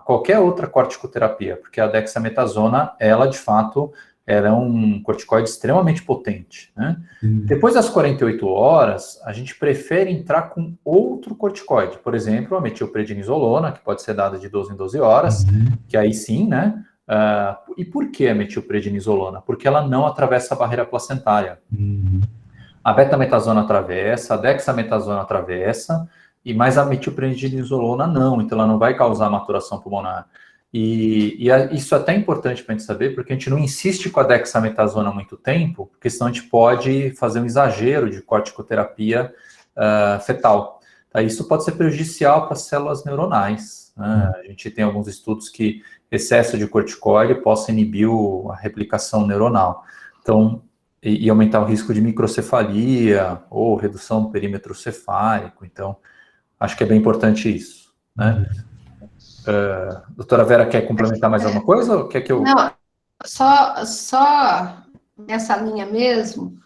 qualquer outra corticoterapia, porque a dexametasona, ela de fato, ela é um corticoide extremamente potente, né? Depois das 48 horas, a gente prefere entrar com outro corticoide, por exemplo, a metilprednisolona, que pode ser dada de 12 em 12 horas, que aí sim, né? E por que a metilprednisolona? Porque ela não atravessa a barreira placentária. A betametasona atravessa, a dexametasona atravessa, mas a metilprednisolona não, então ela não vai causar maturação pulmonar. E isso é até importante para a gente saber, porque a gente não insiste com a dexametasona há muito tempo, porque senão a gente pode fazer um exagero de corticoterapia fetal. Isso pode ser prejudicial para as células neuronais, né? A gente tem alguns estudos que excesso de corticoide possa inibir a replicação neuronal. Então, e aumentar o risco de microcefalia ou redução do perímetro cefálico. Então, acho que é bem importante isso, né? Doutora Vera, quer complementar mais alguma coisa? Ou quer que eu... Não, só nessa linha mesmo,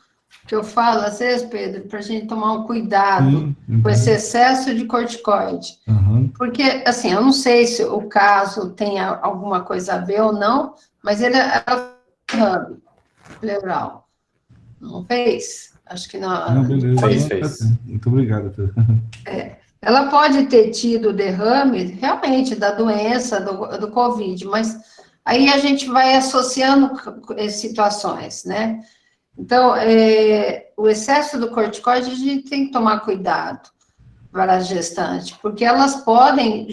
que eu falo, às vezes, Pedro, para a gente tomar um cuidado com esse excesso de corticoide. Porque, assim, eu não sei se o caso tem alguma coisa a ver ou não, mas ele é pleural. Não fez? Acho que não. Beleza. Fez. Muito obrigado, Pedro. Ela pode ter tido derrame, realmente, da doença, do COVID, mas aí a gente vai associando situações, né? Então, o excesso do corticoide, a gente tem que tomar cuidado para a gestante, porque elas podem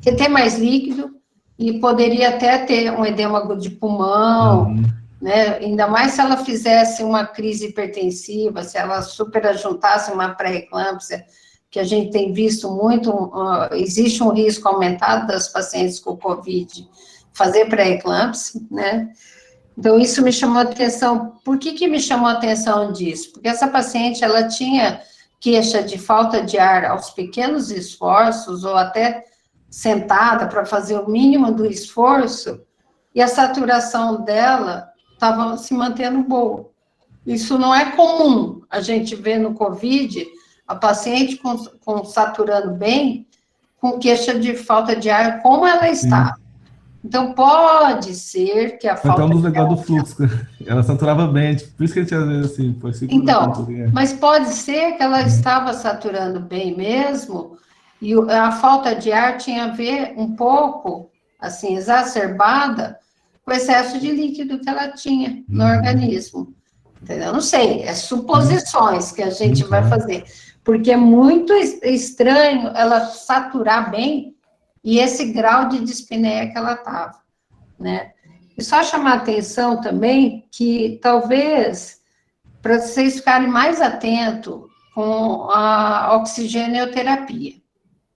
ter mais líquido e poderia até ter um edema de pulmão, né? Ainda mais se ela fizesse uma crise hipertensiva, se ela superajuntasse uma pré-eclâmpsia, que a gente tem visto muito, existe um risco aumentado das pacientes com COVID fazer pré-eclâmpsia, né? Então, isso me chamou a atenção. Por que me chamou a atenção disso? Porque essa paciente, ela tinha queixa de falta de ar aos pequenos esforços, ou até sentada para fazer o mínimo do esforço, e a saturação dela estava se mantendo boa. Isso não é comum, a gente vê no COVID, a paciente com saturando bem, com queixa de falta de ar, como ela está. Então, pode ser que a falta então, nos negócios do fluxo, ela saturava bem, por isso que a gente, às vezes, assim, foi seguro. Então, mas pode ser que ela estava saturando bem mesmo, e a falta de ar tinha a ver um pouco, assim, exacerbada, com o excesso de líquido que ela tinha no organismo. Entendeu? Não sei, é suposições que a gente vai fazer, porque é muito estranho ela saturar bem e esse grau de dispneia que ela estava, né? E só chamar a atenção também que talvez, para vocês ficarem mais atentos com a oxigenoterapia,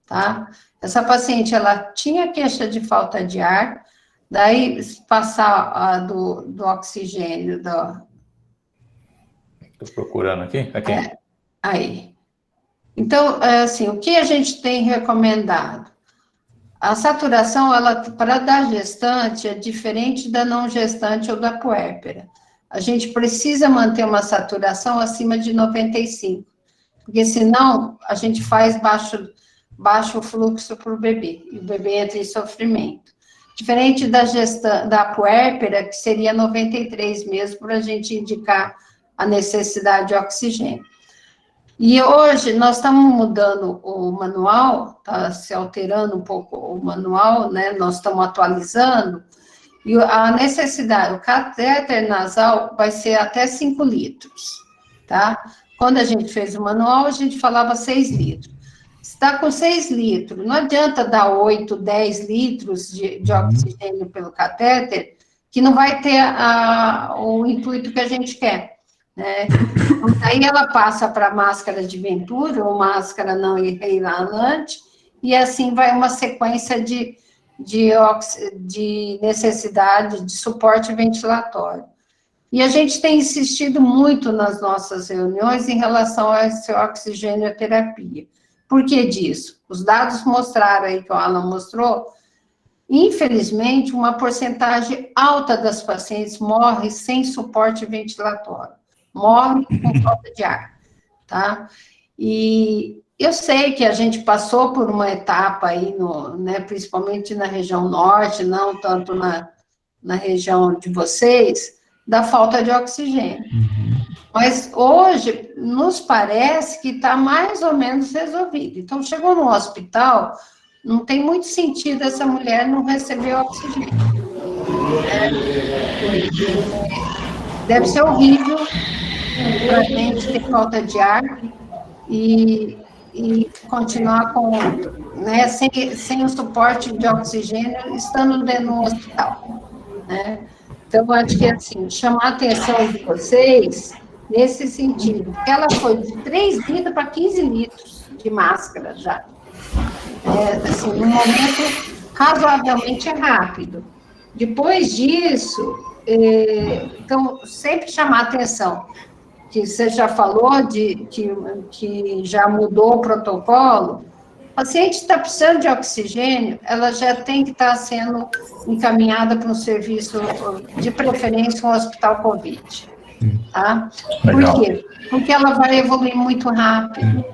tá? Essa paciente, ela tinha queixa de falta de ar, daí passar do oxigênio, Estou procurando aqui. Aí. Então, assim, o que a gente tem recomendado? A saturação, ela, para da gestante, é diferente da não gestante ou da puérpera. A gente precisa manter uma saturação acima de 95, porque senão a gente faz baixo fluxo para o bebê, e o bebê entra em sofrimento. Diferente da puérpera, que seria 93 mesmo, para a gente indicar a necessidade de oxigênio. E hoje nós estamos mudando o manual, está se alterando um pouco o manual, né? Nós estamos atualizando, e a necessidade, o catéter nasal vai ser até 5 litros, tá? Quando a gente fez o manual, a gente falava 6 litros. Se está com 6 litros, não adianta dar 8, 10 litros de oxigênio pelo catéter, que não vai ter o intuito que a gente quer. Né? Aí ela passa para máscara de Venturi, ou máscara não inalante, e assim vai uma sequência de necessidade de suporte ventilatório. E a gente tem insistido muito nas nossas reuniões em relação a essa oxigenoterapia. Por que disso? Os dados mostraram aí, que o Alan mostrou, infelizmente, uma porcentagem alta das pacientes morre sem suporte ventilatório. Morre com falta de ar, tá? E eu sei que a gente passou por uma etapa aí, né, principalmente na região norte, não tanto na região de vocês, da falta de oxigênio. Mas hoje, nos parece que está mais ou menos resolvido. Então, chegou no hospital, não tem muito sentido essa mulher não receber oxigênio. Deve ser horrível para a gente ter falta de ar e continuar com, né, sem o suporte de oxigênio, estando dentro do hospital, né? Então, eu acho que, assim, chamar a atenção de vocês nesse sentido, porque ela foi de 3 litros para 15 litros de máscara já. Assim, num momento razoavelmente rápido. Depois disso, então, sempre chamar a atenção, que você já falou que já mudou o protocolo, o paciente está precisando de oxigênio, ela já tem que estar sendo encaminhada para um serviço, de preferência, um hospital COVID, tá? Por quê? Porque ela vai evoluir muito rápido,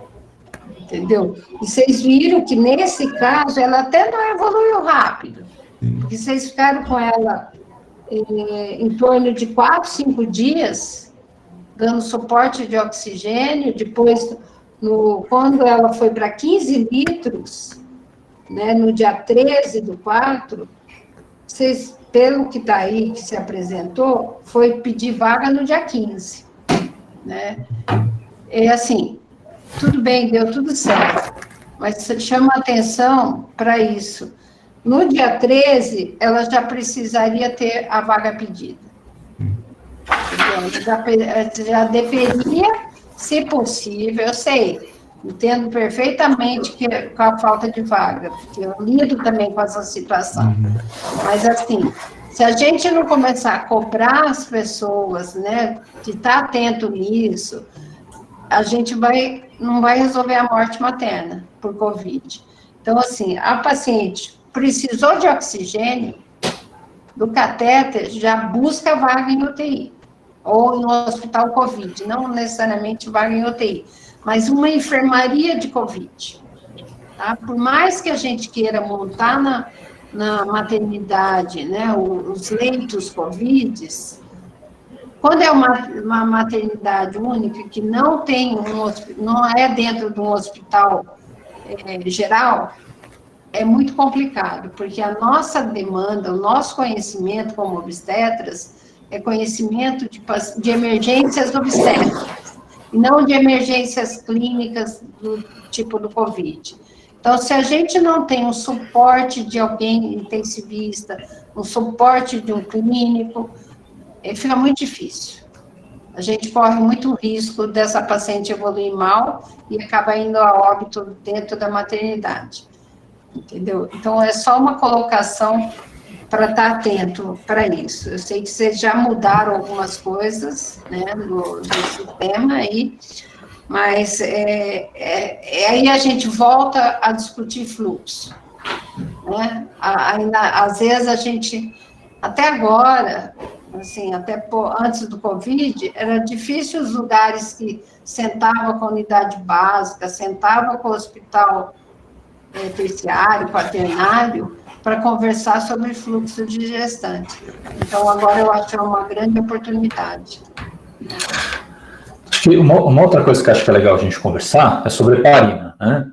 entendeu? E vocês viram que, nesse caso, ela até não evoluiu rápido, porque vocês ficaram com ela em torno de 4, 5 dias, dando suporte de oxigênio, depois, quando ela foi para 15 litros, né, no dia 13/4, vocês, pelo que está aí, que se apresentou, foi pedir vaga no dia 15, né? E assim, tudo bem, deu tudo certo, mas chama atenção para isso. No dia 13, ela já precisaria ter a vaga pedida. Já deveria, se possível, eu sei, entendo perfeitamente que com a falta de vaga, porque eu lido também com essa situação. Mas, assim, se a gente não começar a cobrar as pessoas, né, de estar atento nisso, a gente não vai resolver a morte materna por Covid. Então, assim, a paciente precisou de oxigênio, do catéter, já busca vaga em UTI, ou no hospital Covid, não necessariamente vaga em UTI, mas uma enfermaria de Covid. Tá? Por mais que a gente queira montar na maternidade, né, os leitos Covid, quando é uma maternidade única, que não é dentro de um hospital geral, é muito complicado, porque a nossa demanda, o nosso conhecimento como obstetras, é conhecimento de emergências obstétricas, e não de emergências clínicas do tipo do Covid. Então, se a gente não tem um suporte de alguém intensivista, um suporte de um clínico, fica muito difícil. A gente corre muito risco dessa paciente evoluir mal e acabar indo a óbito dentro da maternidade. Entendeu? Então, é só uma colocação para estar atento para isso. Eu sei que vocês já mudaram algumas coisas, né, no sistema aí, mas aí a gente volta a discutir fluxo, né? Às vezes a gente, até agora, assim, antes do Covid, era difícil os lugares que sentavam com a unidade básica, sentavam com o hospital terciário, quaternário, para conversar sobre fluxo de gestante. Então, agora eu acho que é uma grande oportunidade. Acho que uma outra coisa que acho que é legal a gente conversar é sobre heparina, né?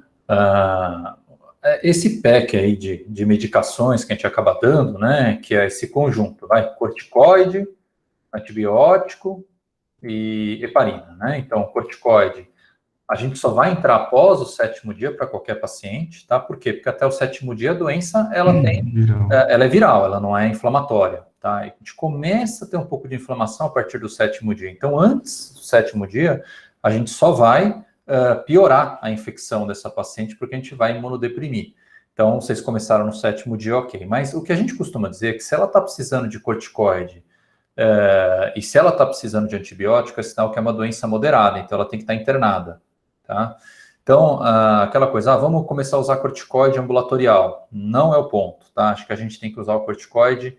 Esse pack aí de medicações que a gente acaba dando, né, que é esse conjunto, corticoide, antibiótico e heparina, né? Então, corticoide, a gente só vai entrar após o 7º dia para qualquer paciente, tá? Por quê? Porque até o 7º dia a doença, ela é viral, ela não é inflamatória, tá? A gente começa a ter um pouco de inflamação a partir do 7º dia. Então, antes do 7º dia, a gente só vai piorar a infecção dessa paciente, porque a gente vai imunodeprimir. Então, vocês começaram no 7º dia, ok. Mas o que a gente costuma dizer é que se ela está precisando de corticoide, e se ela está precisando de antibiótico, é sinal que é uma doença moderada, então ela tem que estar internada. Tá? Então, aquela coisa, vamos começar a usar corticoide ambulatorial. Não é o ponto, tá? Acho que a gente tem que usar o corticoide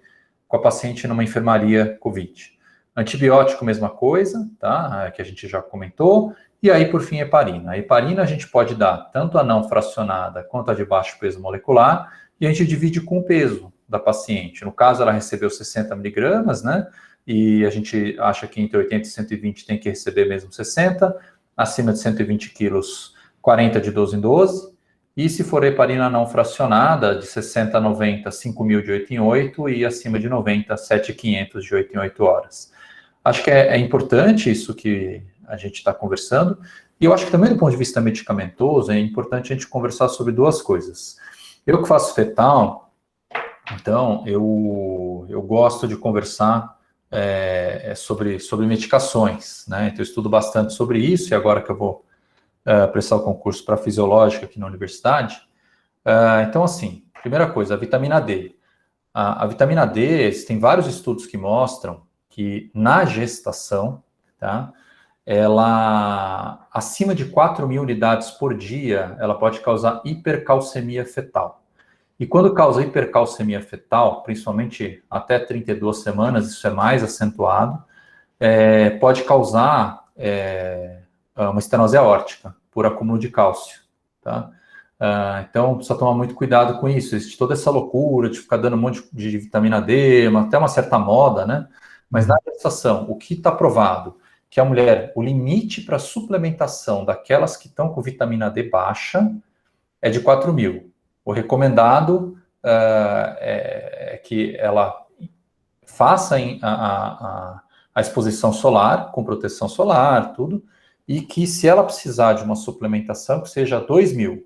com a paciente numa enfermaria COVID. Antibiótico, mesma coisa, tá? Que a gente já comentou. E aí, por fim, heparina. A heparina a gente pode dar tanto a não fracionada quanto a de baixo peso molecular, e a gente divide com o peso da paciente. No caso, ela recebeu 60 miligramas, né? E a gente acha que entre 80 e 120 tem que receber mesmo 60, acima de 120 quilos, 40 de 12 em 12, e se for heparina não fracionada, de 60 a 90, 5.000 de 8 em 8, e acima de 90, 7.500 de 8 em 8 horas. Acho que é importante isso que a gente está conversando, e eu acho que também do ponto de vista medicamentoso, é importante a gente conversar sobre duas coisas. Eu que faço fetal, então, eu gosto de conversar sobre medicações, né? Então, eu estudo bastante sobre isso, e agora que eu vou prestar o concurso para fisiológica aqui na universidade. Então, assim, primeira coisa, a vitamina D. A vitamina D, tem vários estudos que mostram que na gestação, tá? Ela, acima de 4.000 unidades por dia, ela pode causar hipercalcemia fetal. E quando causa hipercalcemia fetal, principalmente até 32 semanas, isso é mais acentuado, pode causar uma estenose aórtica por acúmulo de cálcio, tá? Então, precisa tomar muito cuidado com isso. Existe toda essa loucura de ficar dando um monte de vitamina D, até uma certa moda, né? Mas na gestação, o que está provado? Que a mulher, o limite para suplementação daquelas que estão com vitamina D baixa é de 4.000. O recomendado é que ela faça a exposição solar, com proteção solar, tudo, e que se ela precisar de uma suplementação, que seja 2.000,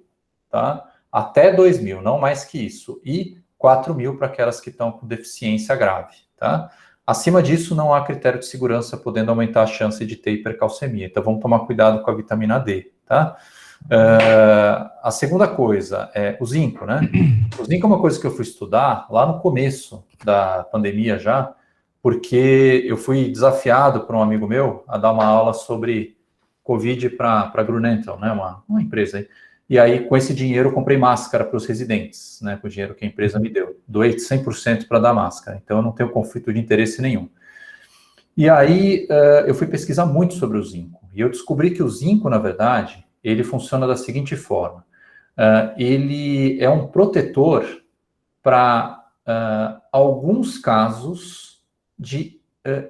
tá? Até 2.000, não mais que isso, e 4.000 para aquelas que estão com deficiência grave, tá? Acima disso, não há critério de segurança podendo aumentar a chance de ter hipercalcemia, então vamos tomar cuidado com a vitamina D, tá? A segunda coisa é o zinco, né? O zinco é uma coisa que eu fui estudar lá no começo da pandemia já, porque eu fui desafiado por um amigo meu a dar uma aula sobre Covid para Grunenthal, né? Uma empresa aí. E aí, com esse dinheiro, eu comprei máscara para os residentes, né? Com o dinheiro que a empresa me deu. Doei 100% para dar máscara, então eu não tenho conflito de interesse nenhum. E aí, eu fui pesquisar muito sobre o zinco. E eu descobri que o zinco, na verdade, ele funciona da seguinte forma. Ele é um protetor para alguns casos de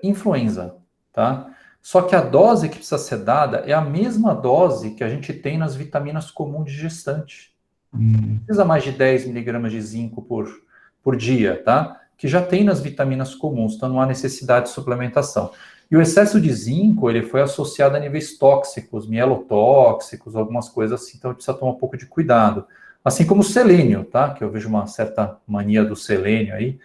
influenza, tá? Só que a dose que precisa ser dada é a mesma dose que a gente tem nas vitaminas comuns de gestante. Não precisa mais de 10 miligramas de zinco por dia, tá? Que já tem nas vitaminas comuns, então não há necessidade de suplementação. E o excesso de zinco, ele foi associado a níveis tóxicos, mielotóxicos, algumas coisas assim, então precisa tomar um pouco de cuidado. Assim como o selênio, tá? Que eu vejo uma certa mania do selênio aí,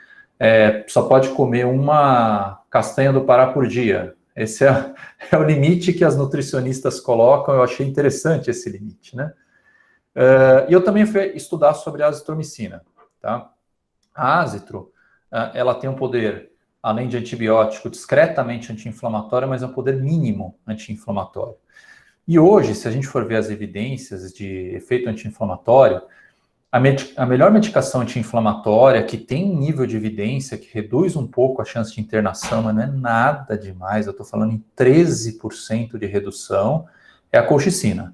só pode comer uma castanha do Pará por dia. Esse é o limite que as nutricionistas colocam, eu achei interessante esse limite, né? E eu também fui estudar sobre a azitromicina, tá? A azitro, ela tem um poder, além de antibiótico, discretamente anti-inflamatório, mas é um poder mínimo anti-inflamatório. E hoje, se a gente for ver as evidências de efeito anti-inflamatório, a melhor medicação anti-inflamatória, que tem um nível de evidência que reduz um pouco a chance de internação, mas não é nada demais, eu estou falando em 13% de redução, é a colchicina.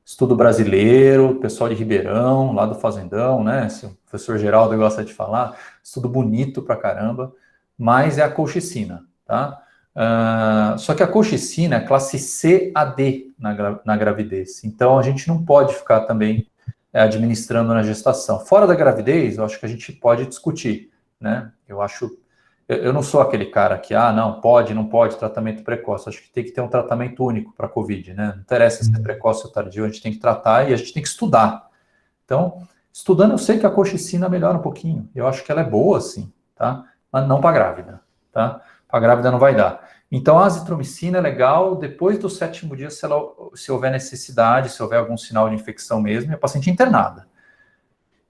Estudo brasileiro, pessoal de Ribeirão, lá do Fazendão, né? Se o professor Geraldo gosta de falar, estudo bonito pra caramba, mas é a colchicina, tá? Só que a colchicina é classe C a D na gravidez, então a gente não pode ficar também administrando na gestação. Fora da gravidez, eu acho que a gente pode discutir, né? Eu não sou aquele cara que, não pode, não pode, tratamento precoce. Acho que tem que ter um tratamento único para a Covid, né? Não interessa se é precoce ou tardio, a gente tem que tratar e a gente tem que estudar. Então, estudando, eu sei que a colchicina melhora um pouquinho. Eu acho que ela é boa, sim, tá? Mas não para grávida, tá? Para grávida não vai dar. Então, a azitromicina é legal depois do 7º dia, se houver necessidade, se houver algum sinal de infecção mesmo, e a paciente internada.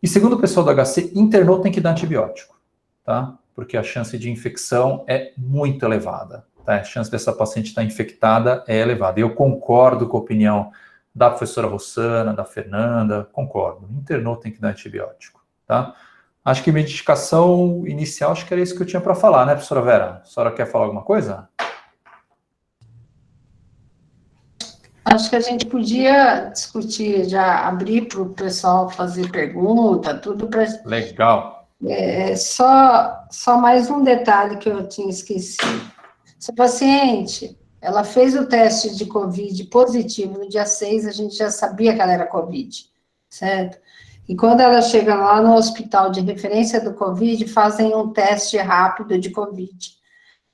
E segundo o pessoal do HC, internou tem que dar antibiótico, tá? Porque a chance de infecção é muito elevada, tá? A chance dessa paciente estar infectada é elevada. Eu concordo com a opinião da professora Rossana, da Fernanda, concordo. Internou tem que dar antibiótico, tá? Acho que medicação inicial, acho que era isso que eu tinha para falar, né, professora Vera? A senhora quer falar alguma coisa? Acho que a gente podia discutir, já abrir para o pessoal fazer pergunta, tudo para... Legal. Só mais um detalhe que eu tinha esquecido. Essa paciente, ela fez o teste de Covid positivo no dia 6, a gente já sabia que ela era Covid, certo? E quando ela chega lá no hospital de referência do Covid, fazem um teste rápido de Covid.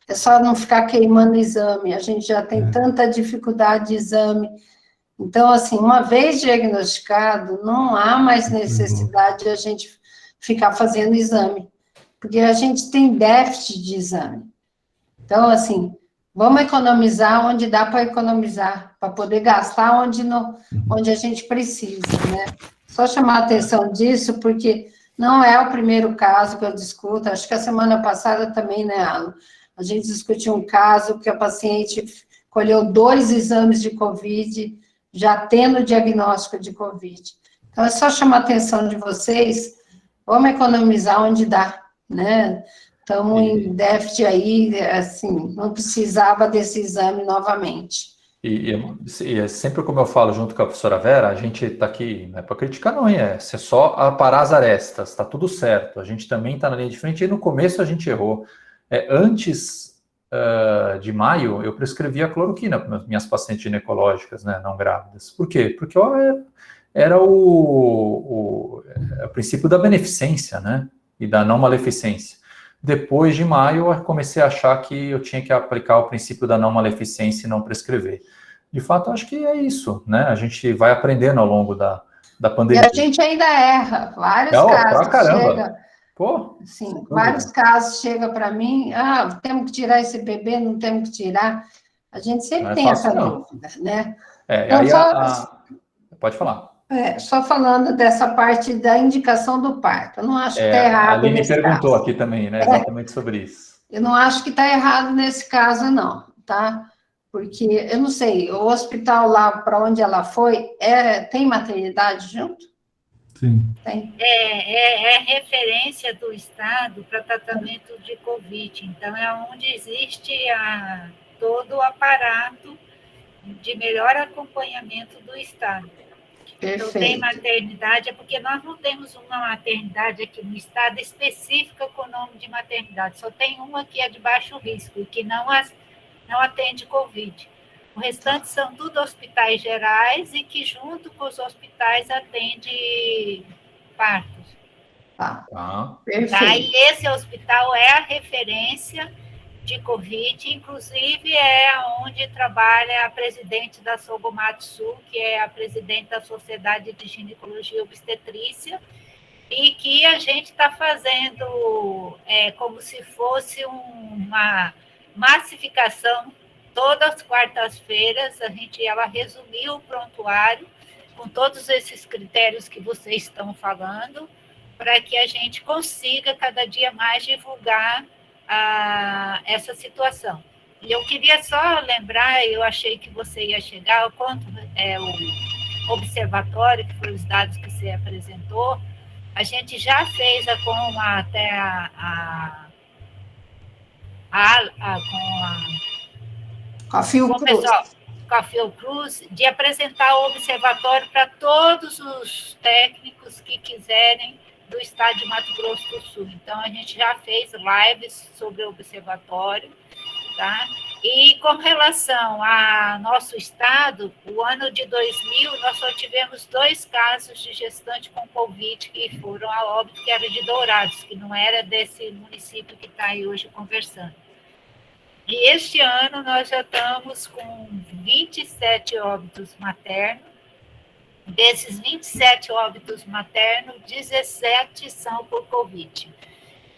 É só não ficar queimando exame, a gente já tem tanta dificuldade de exame. Então, assim, uma vez diagnosticado, não há mais necessidade de a gente ficar fazendo exame, porque a gente tem déficit de exame. Então, assim, vamos economizar onde dá para economizar, para poder gastar onde a gente precisa, né? Só chamar a atenção disso, porque não é o primeiro caso que eu discuto, acho que a semana passada também, né, Alan? A gente discutiu um caso que a paciente colheu 2 exames de Covid, já tendo diagnóstico de Covid. Então, é só chamar a atenção de vocês, vamos economizar onde dá, né? Estamos em déficit aí, assim, não precisava desse exame novamente. E é sempre como eu falo junto com a professora Vera, a gente está aqui, não é para criticar não, é só aparar as arestas, está tudo certo, a gente também está na linha de frente, e no começo a gente errou. Antes de maio, eu prescrevia cloroquina para minhas pacientes ginecológicas, né, não grávidas. Por quê? Porque era o princípio da beneficência, né? e da não maleficência. Depois de maio, eu comecei a achar que eu tinha que aplicar o princípio da não maleficência e não prescrever. De fato, eu acho que é isso, né? A gente vai aprendendo ao longo da E pandemia. a gente ainda erra, vários Pra casos caramba. chega, Pô, assim, vários casos chegam para mim, temos que tirar esse bebê, não temos que tirar. A gente sempre não é tem fácil, essa não. dúvida, né? Aí Então, pode falar. só falando dessa parte da indicação do parto, eu não acho que está A errado Aline nesse perguntou caso. aqui também, né? Exatamente sobre isso. Eu não acho que está errado nesse caso, não, tá? Porque, eu não sei, o hospital lá para onde ela foi, tem maternidade junto? Sim. Tem. É referência do Estado para tratamento de Covid. Então, é onde existe todo o aparato de melhor acompanhamento do Estado. Então, tem Perfeito. maternidade, é porque nós não temos uma maternidade aqui no Estado específica com o nome de maternidade, só tem uma que é de baixo risco e que não atende Covid. O restante são tudo hospitais gerais e que, junto com os hospitais, atende partos. Tá, Tá. perfeito. E esse hospital é a referência de Covid, inclusive é onde trabalha a presidente da Sogomatsu, que é a presidente da Sociedade de Ginecologia e Obstetrícia, e que a gente está fazendo como se fosse uma massificação todas as quartas-feiras. Ela resumiu o prontuário com todos esses critérios que vocês estão falando, para que a gente consiga cada dia mais divulgar essa situação. E eu queria só lembrar, eu achei que você ia chegar, o quanto o observatório, que foram os dados que você apresentou, a gente já fez com a Fiocruz. Com a Fiocruz, de apresentar o observatório para todos os técnicos que quiserem do estado de Mato Grosso do Sul. Então, a gente já fez lives sobre o observatório, tá? E com relação ao nosso estado, o ano de 2000, nós só tivemos 2 casos de gestante com Covid que foram a óbito, que era de Dourados, que não era desse município que está aí hoje conversando. E este ano nós já estamos com 27 óbitos maternos. Desses 27 óbitos maternos, 17 são por Covid.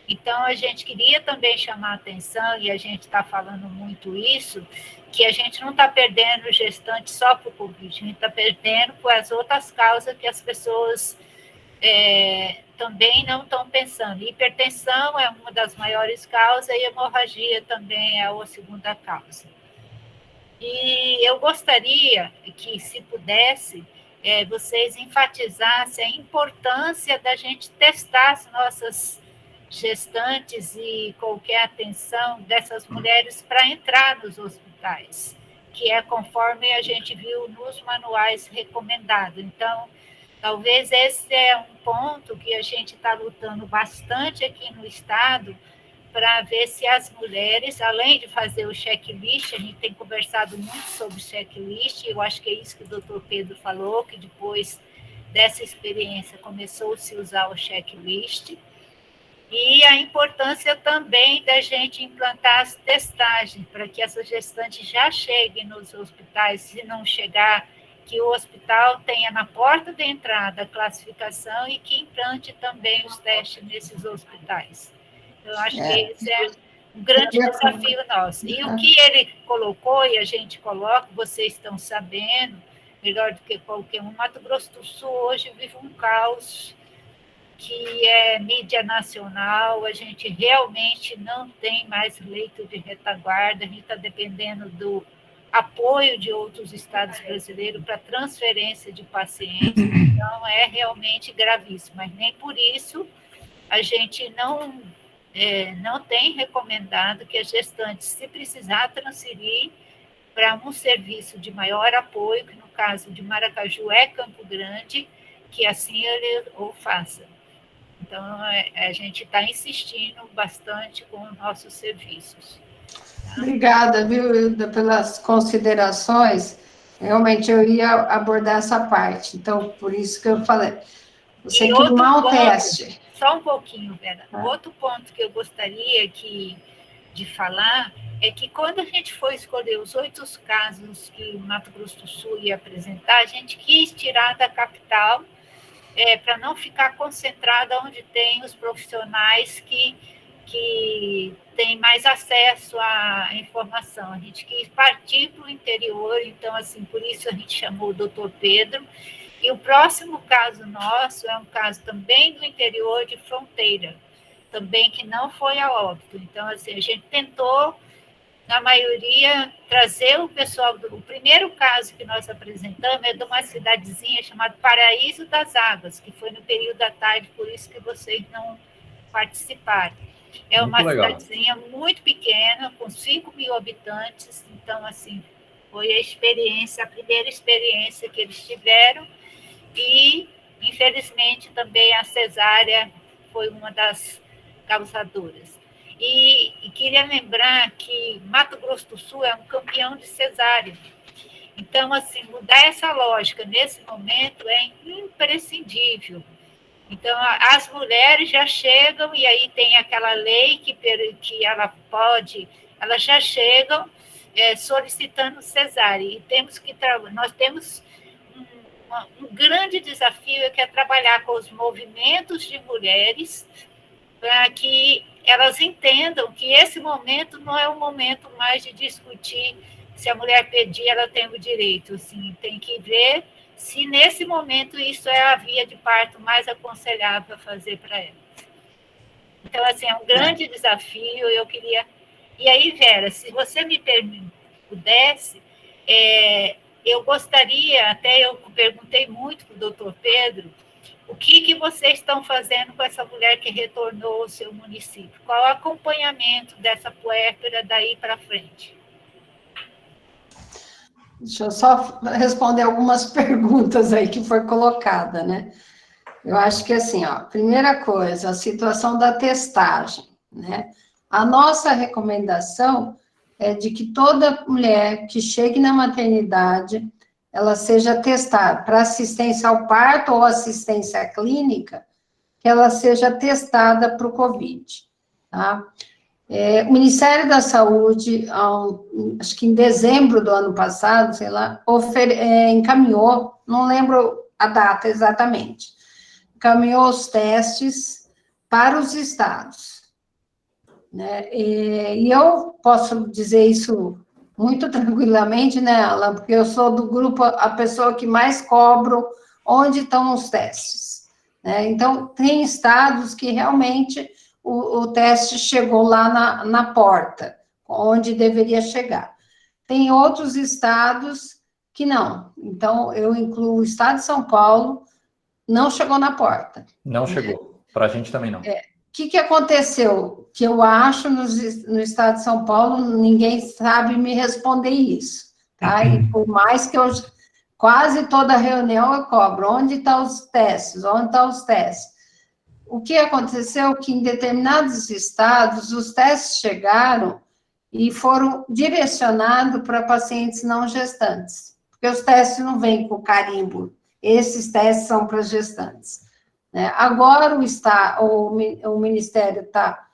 Então, a gente queria também chamar a atenção, e a gente está falando muito isso, que a gente não está perdendo gestante só por Covid, a gente está perdendo por as outras causas que as pessoas também não estão pensando. Hipertensão é uma das maiores causas e hemorragia também é a segunda causa. E eu gostaria que, se pudesse, vocês enfatizassem a importância da gente testar as nossas gestantes e qualquer atenção dessas mulheres para entrar nos hospitais, que é conforme a gente viu nos manuais recomendados. Então, talvez esse é um ponto que a gente está lutando bastante aqui no Estado, para ver se as mulheres, além de fazer o checklist, a gente tem conversado muito sobre checklist, eu acho que é isso que o doutor Pedro falou, que depois dessa experiência começou-se a usar o checklist, e a importância também da gente implantar as testagens, para que essas gestantes já cheguem nos hospitais, se não chegar, que o hospital tenha na porta de entrada a classificação e que implante também os testes nesses hospitais. Eu acho que esse é um grande desafio nosso. E o que ele colocou, e a gente coloca, vocês estão sabendo, melhor do que qualquer um, Mato Grosso do Sul hoje vive um caos que é mídia nacional, a gente realmente não tem mais leito de retaguarda, a gente está dependendo do apoio de outros estados brasileiros para transferência de pacientes, então é realmente gravíssimo, mas nem por isso a gente não tem recomendado que as gestantes, se precisar transferir para um serviço de maior apoio, que no caso de Maracaju é Campo Grande, que assim ele o faça. Então, a gente está insistindo bastante com os nossos serviços. Tá? Obrigada, viu, Hilda, pelas considerações. Realmente, eu ia abordar essa parte. Então, por isso que eu falei. Você queimar o teste. só um pouquinho, Vera. Outro ponto que eu gostaria de falar é que quando a gente foi escolher os 8 casos que o Mato Grosso do Sul ia apresentar, a gente quis tirar da capital para não ficar concentrada onde tem os profissionais que têm mais acesso à informação. A gente quis partir para o interior, então, assim, por isso a gente chamou o doutor Pedro. E o próximo caso nosso é um caso também do interior de fronteira, também que não foi a óbito. Então, assim, a gente tentou, na maioria, trazer o pessoal o primeiro caso que nós apresentamos é de uma cidadezinha chamada Paraíso das Águas, que foi no período da tarde, por isso que vocês não participaram. É uma cidadezinha muito pequena, com 5.000 habitantes, então, assim, foi a primeira experiência que eles tiveram, e, infelizmente, também a cesárea foi uma das causadoras. E queria lembrar que Mato Grosso do Sul é um campeão de cesárea. Então, assim, mudar essa lógica nesse momento é imprescindível. Então, as mulheres já chegam, e aí tem aquela lei que elas já chegam solicitando cesárea. E nós temos um grande desafio, que é trabalhar com os movimentos de mulheres, para que elas entendam que esse momento não é o momento mais de discutir se a mulher pedir, ela tem o direito. Assim, tem que ver se nesse momento isso é a via de parto mais aconselhável a fazer para elas. Então, assim, é um grande desafio, eu queria... E aí, Vera, se você me pudesse, eu gostaria, até eu perguntei muito para o doutor Pedro, o que vocês estão fazendo com essa mulher que retornou ao seu município? Qual o acompanhamento dessa puérpera daí para frente? Deixa eu só responder algumas perguntas aí que foi colocada, né? Eu acho que, assim, ó, primeira coisa, a situação da testagem, né? A nossa recomendação é de que toda mulher que chegue na maternidade, ela seja testada para assistência ao parto ou assistência clínica, que ela seja testada para o COVID, tá? O Ministério da Saúde, acho que em dezembro do ano passado, sei lá, encaminhou, não lembro a data exatamente, encaminhou os testes para os estados, né? E eu posso dizer isso muito tranquilamente, né, Alan, porque eu sou do grupo, a pessoa que mais cobro onde estão os testes, né? Então, tem estados que realmente o teste chegou lá na porta, onde deveria chegar. Tem outros estados que não. Então, eu incluo o estado de São Paulo, não chegou na porta. Não chegou. Para a gente também não. O que aconteceu? Que eu acho no estado de São Paulo, ninguém sabe me responder isso, tá? E por mais que eu quase toda reunião eu cobro, onde estão os testes? Onde estão os testes? O que aconteceu que em determinados estados os testes chegaram e foram direcionados para pacientes não gestantes, porque os testes não vêm com carimbo, esses testes são para gestantes, né? Agora o Ministério está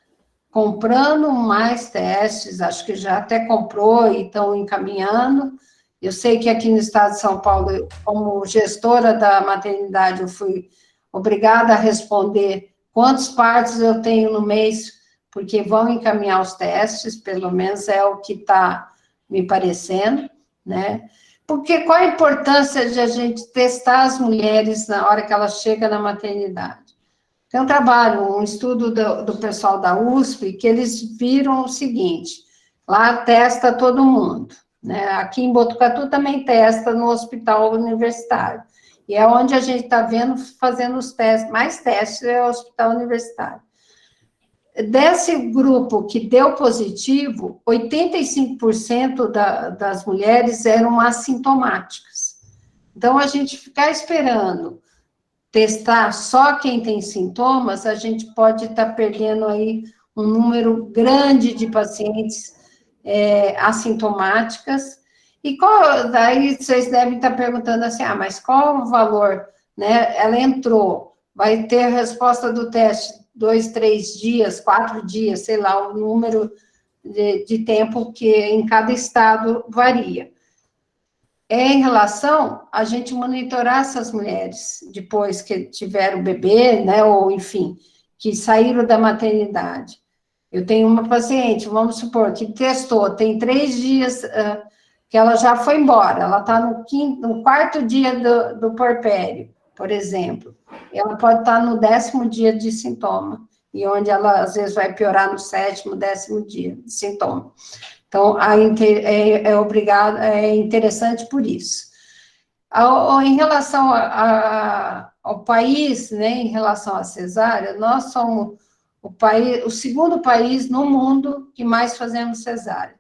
comprando mais testes, acho que já até comprou e estão encaminhando. Eu sei que aqui no estado de São Paulo, como gestora da maternidade, eu fui obrigada a responder quantos partos eu tenho no mês, porque vão encaminhar os testes, pelo menos é o que está me parecendo, né? Porque qual a importância de a gente testar as mulheres na hora que elas chegam na maternidade? Tem um estudo do pessoal da USP, que eles viram o seguinte, lá testa todo mundo, né? Aqui em Botucatu também testa no hospital universitário, e é onde a gente está vendo, fazendo os testes, mais testes é o hospital universitário. Desse grupo que deu positivo, 85% das mulheres eram assintomáticas. Então, a gente ficar esperando testar só quem tem sintomas, a gente pode estar perdendo aí um número grande de pacientes assintomáticas. E daí vocês devem estar perguntando assim, mas qual o valor, né? Ela entrou, vai ter a resposta do teste 2, 3 dias, 4 dias, sei lá, o número de tempo que em cada estado varia. É em relação a gente monitorar essas mulheres, depois que tiveram o bebê, né, ou enfim, que saíram da maternidade. Eu tenho uma paciente, vamos supor, que testou, tem 3 dias que ela já foi embora, ela está no 4º dia do puerpério, por exemplo. Ela pode estar no 10º dia de sintoma, e onde ela, às vezes, vai piorar no 7º, 10º dia de sintoma. Então, é interessante por isso. Em relação ao país, né, em relação à cesárea, nós somos o segundo país no mundo que mais fazemos cesárea.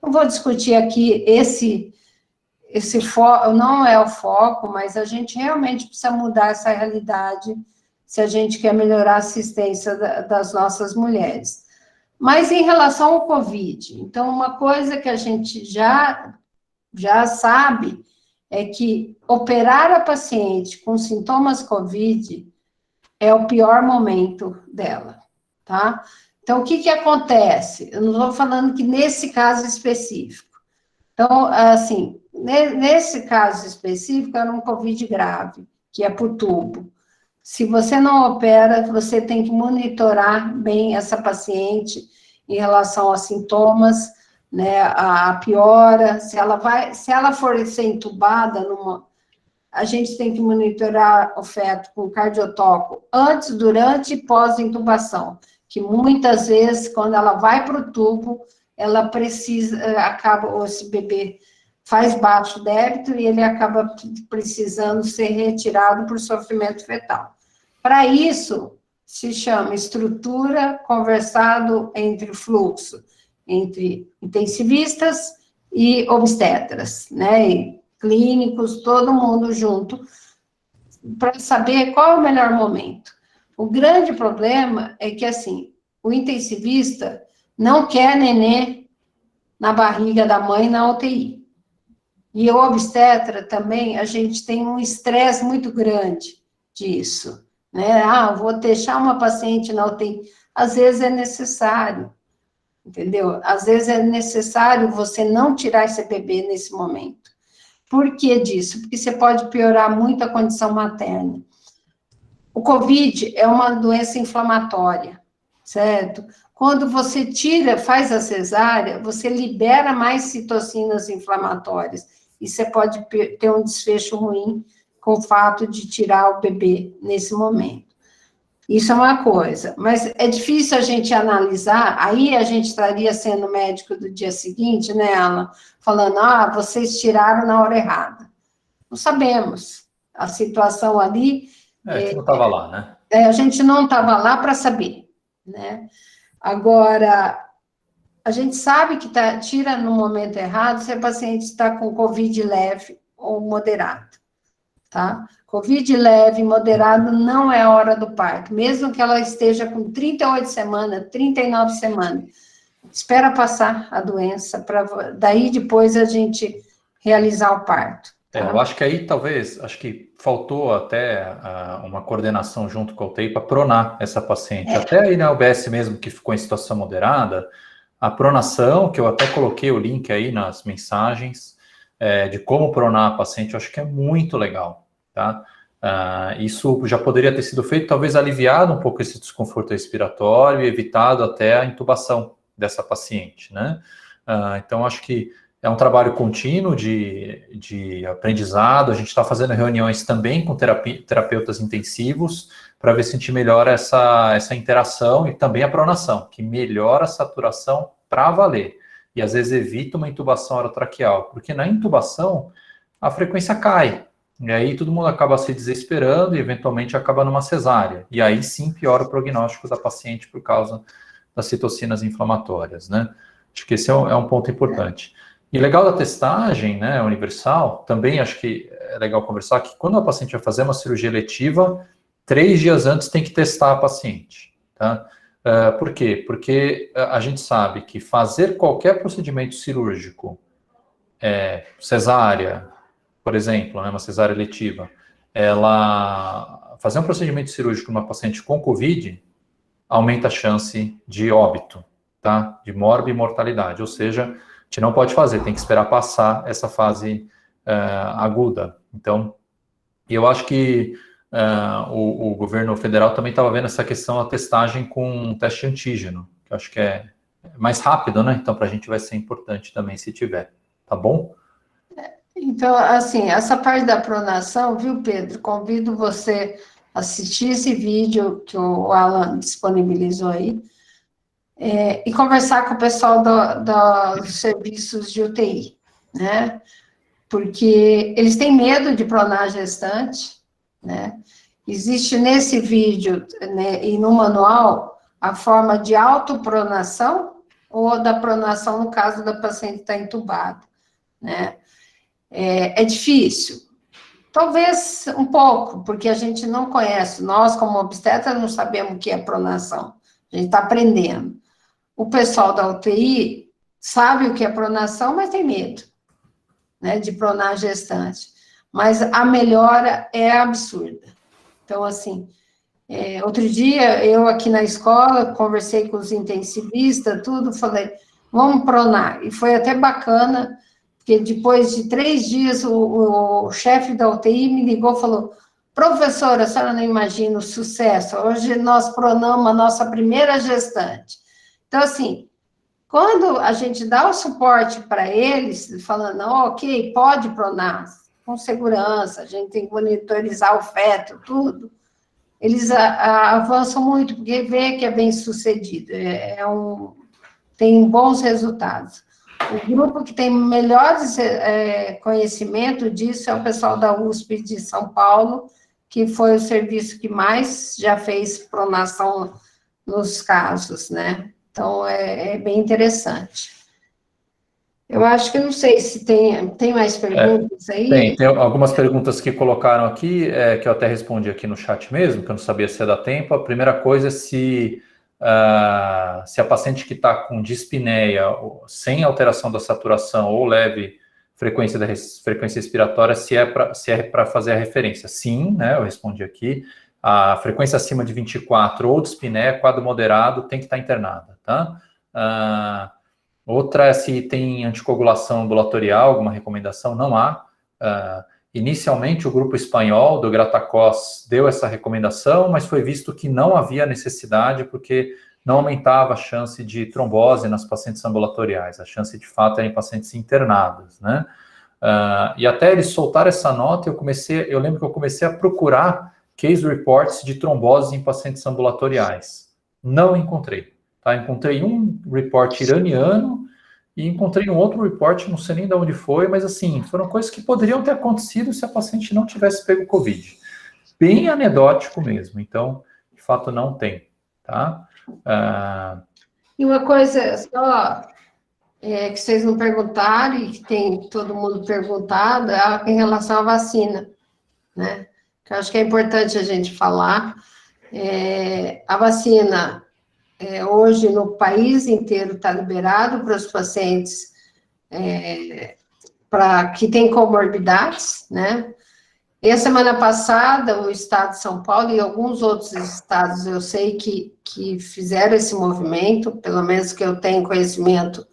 Não vou discutir aqui esse foco, não é o foco, mas a gente realmente precisa mudar essa realidade se a gente quer melhorar a assistência das nossas mulheres. Mas em relação ao Covid, então, uma coisa que a gente já sabe é que operar a paciente com sintomas Covid é o pior momento dela, tá? Então, o que acontece? Eu não estou falando que nesse caso específico. Então, assim, nesse caso específico, era um Covid grave, que é por tubo. Se você não opera, você tem que monitorar bem essa paciente em relação aos sintomas, né, a piora, se ela for ser entubada, a gente tem que monitorar o feto com cardiotoco antes, durante e pós-intubação, que muitas vezes, quando ela vai para o tubo, ela esse bebê faz baixo débito e ele acaba precisando ser retirado por sofrimento fetal. Para isso, se chama estrutura conversado entre fluxo, entre intensivistas e obstetras, né, e clínicos, todo mundo junto, para saber qual é o melhor momento. O grande problema é que, assim, o intensivista não quer nenê na barriga da mãe na UTI. E o obstetra também, a gente tem um estresse muito grande disso, né? Vou deixar uma paciente na UTI. Às vezes é necessário, entendeu? Às vezes é necessário você não tirar esse bebê nesse momento. Por que disso? Porque você pode piorar muito a condição materna. O COVID é uma doença inflamatória, certo? Quando você faz a cesárea, você libera mais citocinas inflamatórias, e você pode ter um desfecho ruim com o fato de tirar o bebê nesse momento. Isso é uma coisa, mas é difícil a gente analisar, aí a gente estaria sendo médico do dia seguinte, né, Alan? Falando, vocês tiraram na hora errada. Não sabemos. A situação ali... a gente não estava lá, né? A gente não estava lá para saber, né? Agora, a gente sabe que tira no momento errado se a paciente está com Covid leve ou moderado, tá? Covid leve, moderado, não é a hora do parto, mesmo que ela esteja com 38 semanas, 39 semanas. Espera passar a doença, para daí depois a gente realizar o parto. Tá? Eu acho que aí talvez, faltou até uma coordenação junto com a UTI para pronar essa paciente. Até aí na UBS mesmo, que ficou em situação moderada, a pronação, que eu até coloquei o link aí nas mensagens, de como pronar a paciente, eu acho que é muito legal, tá? Isso já poderia ter sido feito, talvez aliviado um pouco esse desconforto respiratório e evitado até a intubação dessa paciente, né? Então, acho que é um trabalho contínuo de aprendizado, a gente está fazendo reuniões também com terapeutas intensivos para ver se a gente melhora essa interação e também a pronação, que melhora a saturação para valer. E às vezes evita uma intubação orotraqueal, porque na intubação a frequência cai, e aí todo mundo acaba se desesperando e eventualmente acaba numa cesárea. E aí sim piora o prognóstico da paciente por causa das citocinas inflamatórias, né? Acho que esse é um ponto importante. E legal da testagem, né, universal, também acho que é legal conversar que quando a paciente vai fazer uma cirurgia eletiva, 3 dias antes tem que testar a paciente, tá? Por quê? Porque a gente sabe que fazer qualquer procedimento cirúrgico, cesárea, por exemplo, né, uma cesárea eletiva, fazer um procedimento cirúrgico numa paciente com COVID aumenta a chance de óbito, tá? De morbimortalidade, ou seja, a gente não pode fazer, tem que esperar passar essa fase aguda. Então, eu acho que o governo federal também estava vendo essa questão da testagem com teste antígeno, que eu acho que é mais rápido, né? Então, para a gente vai ser importante também se tiver, tá bom? Então, assim, essa parte da pronação, viu, Pedro? Convido você a assistir esse vídeo que o Alan disponibilizou aí, e conversar com o pessoal dos serviços de UTI, né? Porque eles têm medo de pronar gestante, né? Existe nesse vídeo, né, e no manual a forma de autopronação ou da pronação no caso da paciente estar entubada, né? É difícil. Talvez um pouco, porque a gente não conhece. Nós, como obstetra, não sabemos o que é pronação. A gente está aprendendo. O pessoal da UTI sabe o que é pronação, mas tem medo, né, de pronar a gestante. Mas a melhora é absurda. Então, assim, outro dia, eu aqui na escola, conversei com os intensivistas, tudo, falei, vamos pronar. E foi até bacana, porque depois de 3 dias, o chefe da UTI me ligou e falou, professora, a senhora não imagina o sucesso, hoje nós pronamos a nossa primeira gestante. Então, assim, quando a gente dá o suporte para eles, falando, ok, pode pronar, com segurança, a gente tem que monitorizar o feto, tudo, eles avançam muito, porque vê que é bem sucedido, tem bons resultados. O grupo que tem melhores conhecimento disso é o pessoal da USP de São Paulo, que foi o serviço que mais já fez pronação nos casos, né? Então, é bem interessante. Eu acho que não sei se tem mais perguntas aí. Tem algumas perguntas que colocaram aqui, que eu até respondi aqui no chat mesmo, que eu não sabia se ia dar tempo. A primeira coisa é se a paciente que está com dispneia, sem alteração da saturação ou leve frequência respiratória, se é para fazer a referência. Sim, né, eu respondi aqui. A frequência acima de 24 ou dispneia, quadro moderado, tem que estar internada, tá? Outra é se tem anticoagulação ambulatorial, alguma recomendação, não há. Inicialmente, o grupo espanhol do Gratacós deu essa recomendação, mas foi visto que não havia necessidade, porque não aumentava a chance de trombose nas pacientes ambulatoriais, a chance de fato era em pacientes internados, né? E até eles soltaram essa nota, eu lembro que eu comecei a procurar case reports de trombose em pacientes ambulatoriais. Não encontrei. Tá? Encontrei um report iraniano e encontrei um outro report, não sei nem de onde foi, mas assim, foram coisas que poderiam ter acontecido se a paciente não tivesse pego Covid. Bem anedótico mesmo, então, de fato, não tem, tá? E uma coisa só que vocês não perguntaram e que tem todo mundo perguntado é em relação à vacina, né? Que eu acho que é importante a gente falar. A vacina hoje no país inteiro está liberado para os pacientes que têm comorbidades, né? E a semana passada, o estado de São Paulo e alguns outros estados, eu sei que fizeram esse movimento, pelo menos que eu tenho conhecimento,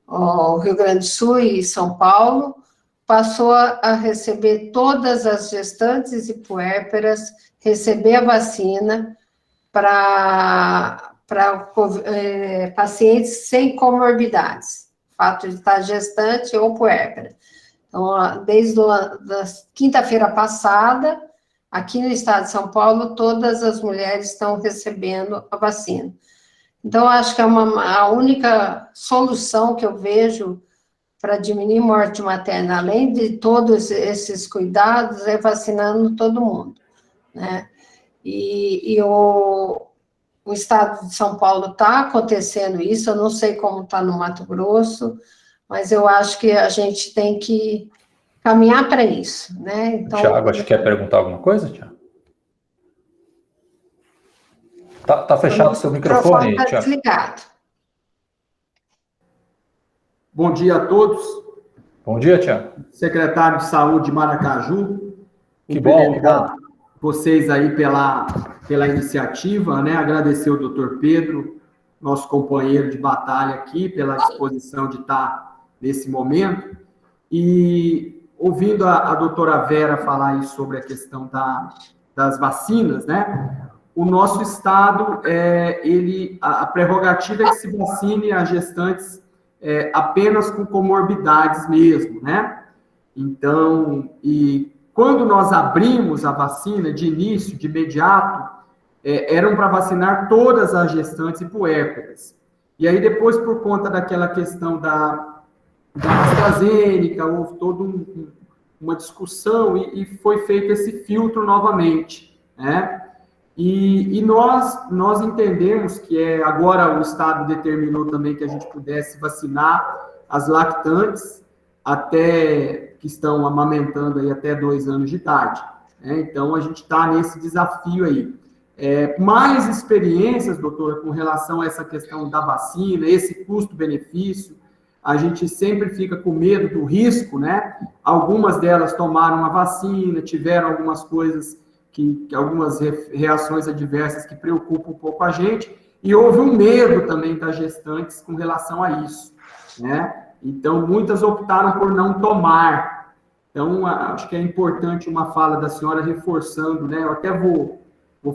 o Rio Grande do Sul e São Paulo, passou a receber todas as gestantes e puérperas, receber a vacina para pacientes sem comorbidades, fato de estar gestante ou puérpera. Então, desde a quinta-feira passada, aqui no estado de São Paulo, todas as mulheres estão recebendo a vacina. Então, acho que a única solução que eu vejo para diminuir morte materna, além de todos esses cuidados, é vacinando todo mundo, né? E o estado de São Paulo está acontecendo isso, eu não sei como está no Mato Grosso, mas eu acho que a gente tem que caminhar para isso, né? Então, Tiago, acho que quer perguntar alguma coisa, Tiago? Tá fechado o seu microfone, está Tiago? desligado. Bom dia a todos. Bom dia, Tiago. Secretário de Saúde de Maracaju. Que bom. Vocês aí pela iniciativa, né? Agradecer o doutor Pedro, nosso companheiro de batalha aqui, pela disposição de estar nesse momento. E ouvindo a doutora Vera falar aí sobre a questão das vacinas, né? O nosso estado, a prerrogativa é que se vacine as gestantes apenas com comorbidades mesmo, né? Então, e quando nós abrimos a vacina de início, de imediato, eram para vacinar todas as gestantes e puérperas. E aí depois, por conta daquela questão da AstraZeneca, houve toda uma discussão e foi feito esse filtro novamente, né? E nós entendemos que agora o Estado determinou também que a gente pudesse vacinar as lactantes até que estão amamentando aí até 2 anos de idade, né? Então, a gente está nesse desafio aí. Mais experiências, doutora, com relação a essa questão da vacina, esse custo-benefício, a gente sempre fica com medo do risco, né? Algumas delas tomaram a vacina, tiveram algumas coisas algumas reações adversas que preocupam um pouco a gente, e houve um medo também das gestantes com relação a isso, né? Então, muitas optaram por não tomar. Então, acho que é importante uma fala da senhora reforçando, né? Eu até vou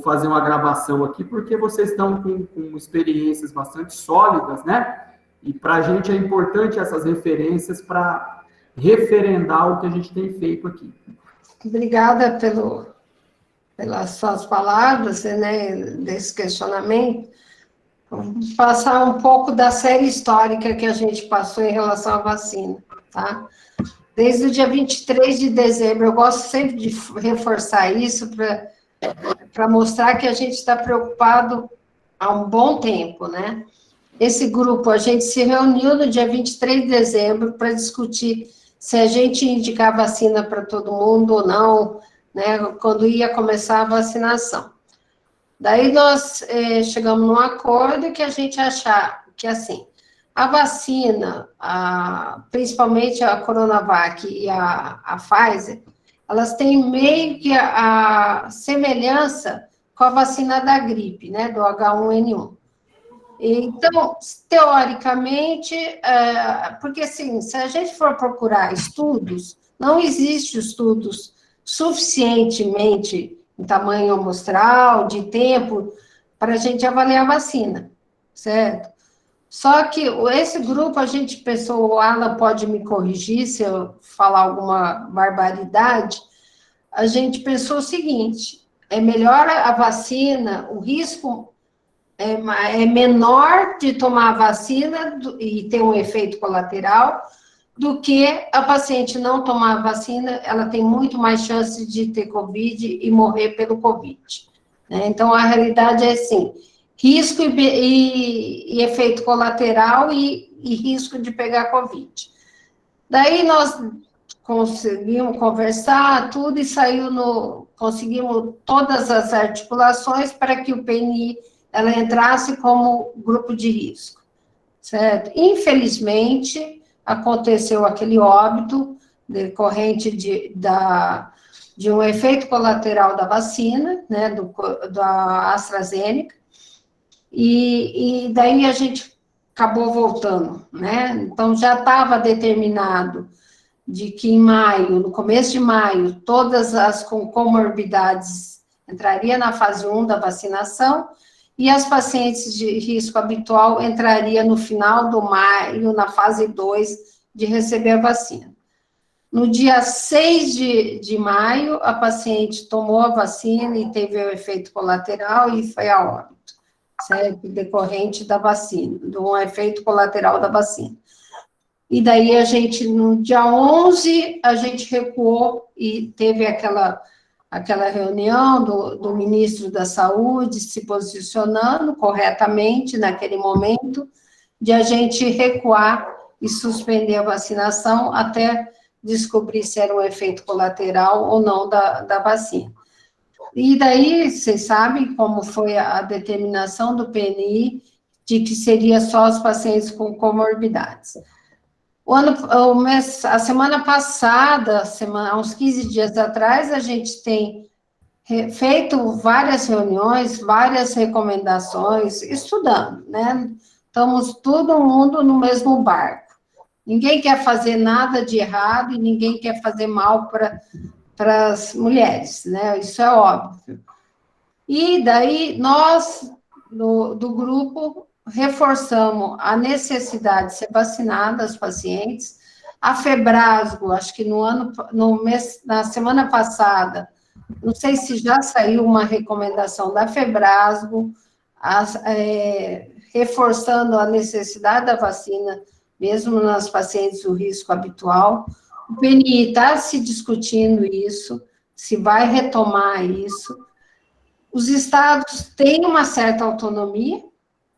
fazer uma gravação aqui, porque vocês estão com experiências bastante sólidas, né? E para a gente é importante essas referências para referendar o que a gente tem feito aqui. Obrigada pelas suas palavras, né, desse questionamento. Vou passar um pouco da série histórica que a gente passou em relação à vacina, tá? Desde o dia 23 de dezembro, eu gosto sempre de reforçar isso para mostrar que a gente está preocupado há um bom tempo, né? Esse grupo, a gente se reuniu no dia 23 de dezembro para discutir se a gente indicar vacina para todo mundo ou não, né, quando ia começar a vacinação. Daí nós chegamos num acordo que a gente achar que, assim, a vacina, principalmente a Coronavac e a Pfizer, elas têm meio que a semelhança com a vacina da gripe, né, do H1N1. Então, teoricamente, porque assim, se a gente for procurar estudos, não existem estudos suficientemente em tamanho amostral, de tempo, para a gente avaliar a vacina, certo? Só que esse grupo, a gente pensou, o Alan pode me corrigir se eu falar alguma barbaridade, a gente pensou o seguinte, é melhor a vacina, o risco é menor de tomar a vacina e ter um efeito colateral do que a paciente não tomar a vacina, ela tem muito mais chance de ter Covid e morrer pelo Covid, né? Então, a realidade é assim, risco e efeito colateral e risco de pegar Covid. Daí, nós conseguimos conversar tudo e conseguimos todas as articulações para que o PNI ela entrasse como grupo de risco, certo? Infelizmente, aconteceu aquele óbito decorrente de um efeito colateral da vacina, né, da AstraZeneca, e daí a gente acabou voltando, né? Então, já estava determinado de que em maio, no começo de maio, todas as comorbidades entrariam na fase 1 da vacinação, e as pacientes de risco habitual entrariam no final do maio, na fase 2, de receber a vacina. No dia 6 de maio, a paciente tomou a vacina e teve o efeito colateral e foi a óbito, certo? Decorrente da vacina, de um efeito colateral da vacina. E daí a gente, no dia 11, a gente recuou e teve aquela reunião do ministro da Saúde se posicionando corretamente naquele momento, de a gente recuar e suspender a vacinação até descobrir se era um efeito colateral ou não da vacina. E daí, vocês sabem como foi a determinação do PNI de que seria só os pacientes com comorbidades. A semana passada, há uns 15 dias atrás, a gente tem feito várias reuniões, várias recomendações, estudando, né? Estamos todo mundo no mesmo barco. Ninguém quer fazer nada de errado e ninguém quer fazer mal para as mulheres, né? Isso é óbvio. E daí nós, do grupo, reforçamos a necessidade de ser vacinada as pacientes. A Febrasgo, acho que na semana passada, não sei se já saiu uma recomendação da Febrasgo, reforçando a necessidade da vacina, mesmo nas pacientes do risco habitual. O PNI está se discutindo isso, se vai retomar isso. Os estados têm uma certa autonomia,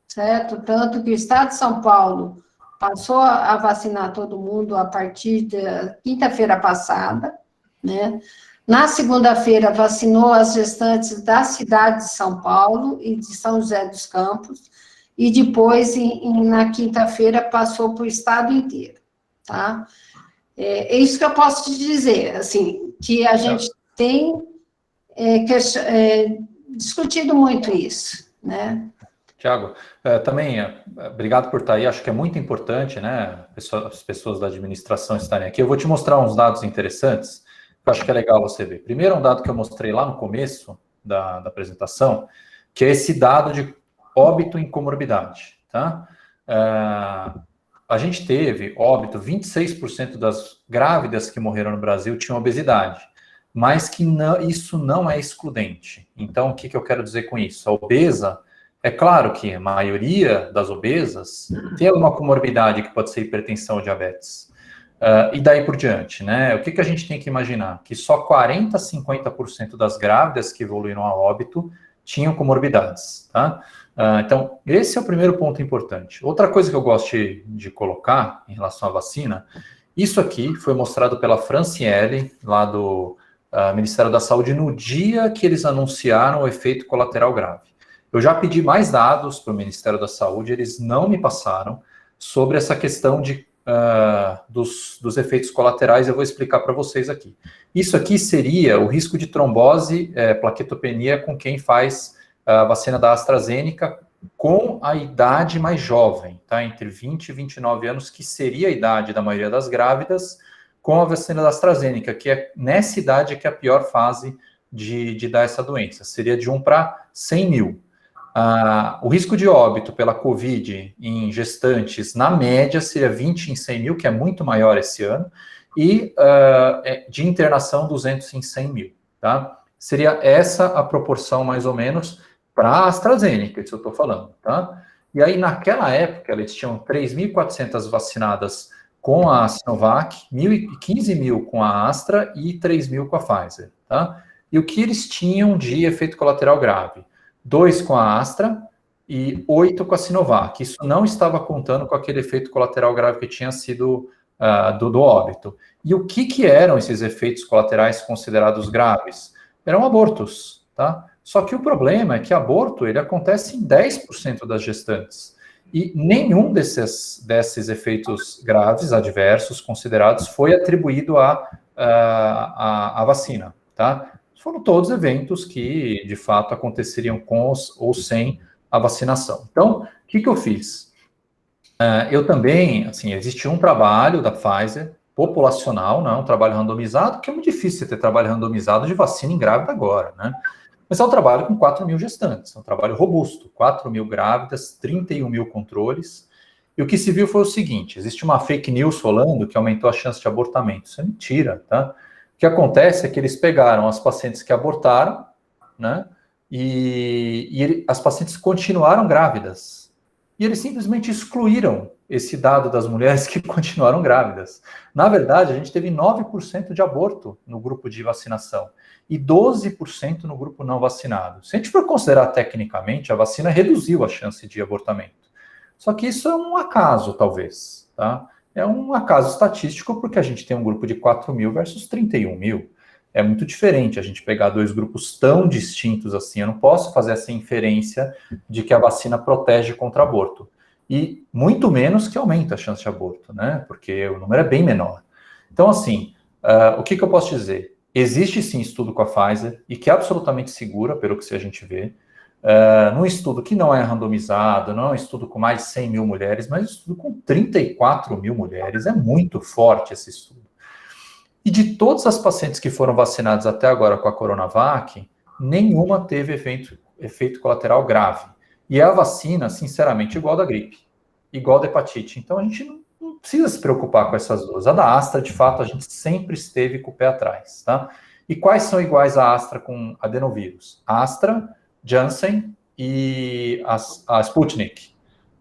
certo? Tanto que o estado de São Paulo passou a vacinar todo mundo a partir da quinta-feira passada, né? Na segunda-feira, vacinou as gestantes da cidade de São Paulo e de São José dos Campos, e depois, na quinta-feira, passou para o estado inteiro, tá? É isso que eu posso te dizer, assim, que a gente tem discutido muito isso, né? Tiago, também, obrigado por estar aí, acho que é muito importante, né, as pessoas da administração estarem aqui. Eu vou te mostrar uns dados interessantes, que eu acho que é legal você ver. Primeiro, um dado que eu mostrei lá no começo da apresentação, que é esse dado de óbito em comorbidade, tá? A gente teve óbito, 26% das grávidas que morreram no Brasil tinham obesidade, mas que isso não é excludente. Então, o que eu quero dizer com isso? A obesa, é claro que a maioria das obesas tem alguma comorbidade que pode ser hipertensão ou diabetes. E daí por diante, né? O que a gente tem que imaginar? Que só 40% a 50% das grávidas que evoluíram a óbito tinham comorbidades, tá? Então, esse é o primeiro ponto importante. Outra coisa que eu gosto de colocar em relação à vacina, isso aqui foi mostrado pela Franciele, lá do Ministério da Saúde, no dia que eles anunciaram o efeito colateral grave. Eu já pedi mais dados para o Ministério da Saúde, eles não me passaram sobre essa questão dos efeitos colaterais, eu vou explicar para vocês aqui. Isso aqui seria o risco de trombose, plaquetopenia com quem faz a vacina da AstraZeneca com a idade mais jovem, tá? Entre 20 e 29 anos, que seria a idade da maioria das grávidas, com a vacina da AstraZeneca, que é nessa idade que é a pior fase de dar essa doença. Seria de 1 para 100 mil. O risco de óbito pela Covid em gestantes, na média, seria 20 em 100 mil, que é muito maior esse ano, e de internação, 200 em 100 mil, tá? Seria essa a proporção, mais ou menos, para a AstraZeneca, isso eu estou falando, tá? E aí, naquela época, eles tinham 3.400 vacinadas com a Sinovac, 15 mil com a Astra e 3 mil com a Pfizer, tá? E o que eles tinham de efeito colateral grave? 2 com a Astra e 8 com a Sinovac. Isso não estava contando com aquele efeito colateral grave que tinha sido do óbito. E o que eram esses efeitos colaterais considerados graves? Eram abortos, tá? Só que o problema é que aborto, ele acontece em 10% das gestantes. E nenhum desses efeitos graves, adversos, considerados, foi atribuído à vacina, tá? Foram todos eventos que, de fato, aconteceriam com ou sem a vacinação. Então, o que eu fiz? Eu também, assim, existe um trabalho da Pfizer, populacional, não é um trabalho randomizado, que é muito difícil ter trabalho randomizado de vacina em grávida agora, né? Mas é um trabalho com 4 mil gestantes, é um trabalho robusto, 4 mil grávidas, 31 mil controles. E o que se viu foi o seguinte, existe uma fake news rolando que aumentou a chance de abortamento. Isso é mentira, tá? O que acontece é que eles pegaram as pacientes que abortaram, né? E as pacientes continuaram grávidas. E eles simplesmente excluíram esse dado das mulheres que continuaram grávidas. Na verdade, a gente teve 9% de aborto no grupo de vacinação e 12% no grupo não vacinado. Se a gente for considerar tecnicamente, a vacina reduziu a chance de abortamento. Só que isso é um acaso, talvez, tá? É um acaso estatístico porque a gente tem um grupo de 4 mil versus 31 mil. É muito diferente a gente pegar dois grupos tão distintos assim. Eu não posso fazer essa inferência de que a vacina protege contra aborto. e muito menos que aumenta a chance de aborto, né? Porque o número é bem menor. Então, assim, o que eu posso dizer? Existe sim estudo com a Pfizer, e que é absolutamente segura, pelo que a gente vê, num estudo que não é randomizado, não é um estudo com mais de 100 mil mulheres, mas um estudo com 34 mil mulheres, é muito forte esse estudo. E de todas as pacientes que foram vacinadas até agora com a Coronavac, nenhuma teve efeito colateral grave. E é a vacina, sinceramente, igual da gripe, igual da hepatite. Então, a gente não precisa se preocupar com essas duas. A da Astra, de fato, a gente sempre esteve com o pé atrás, tá? E quais são iguais à Astra com adenovírus? Astra, Janssen e a Sputnik.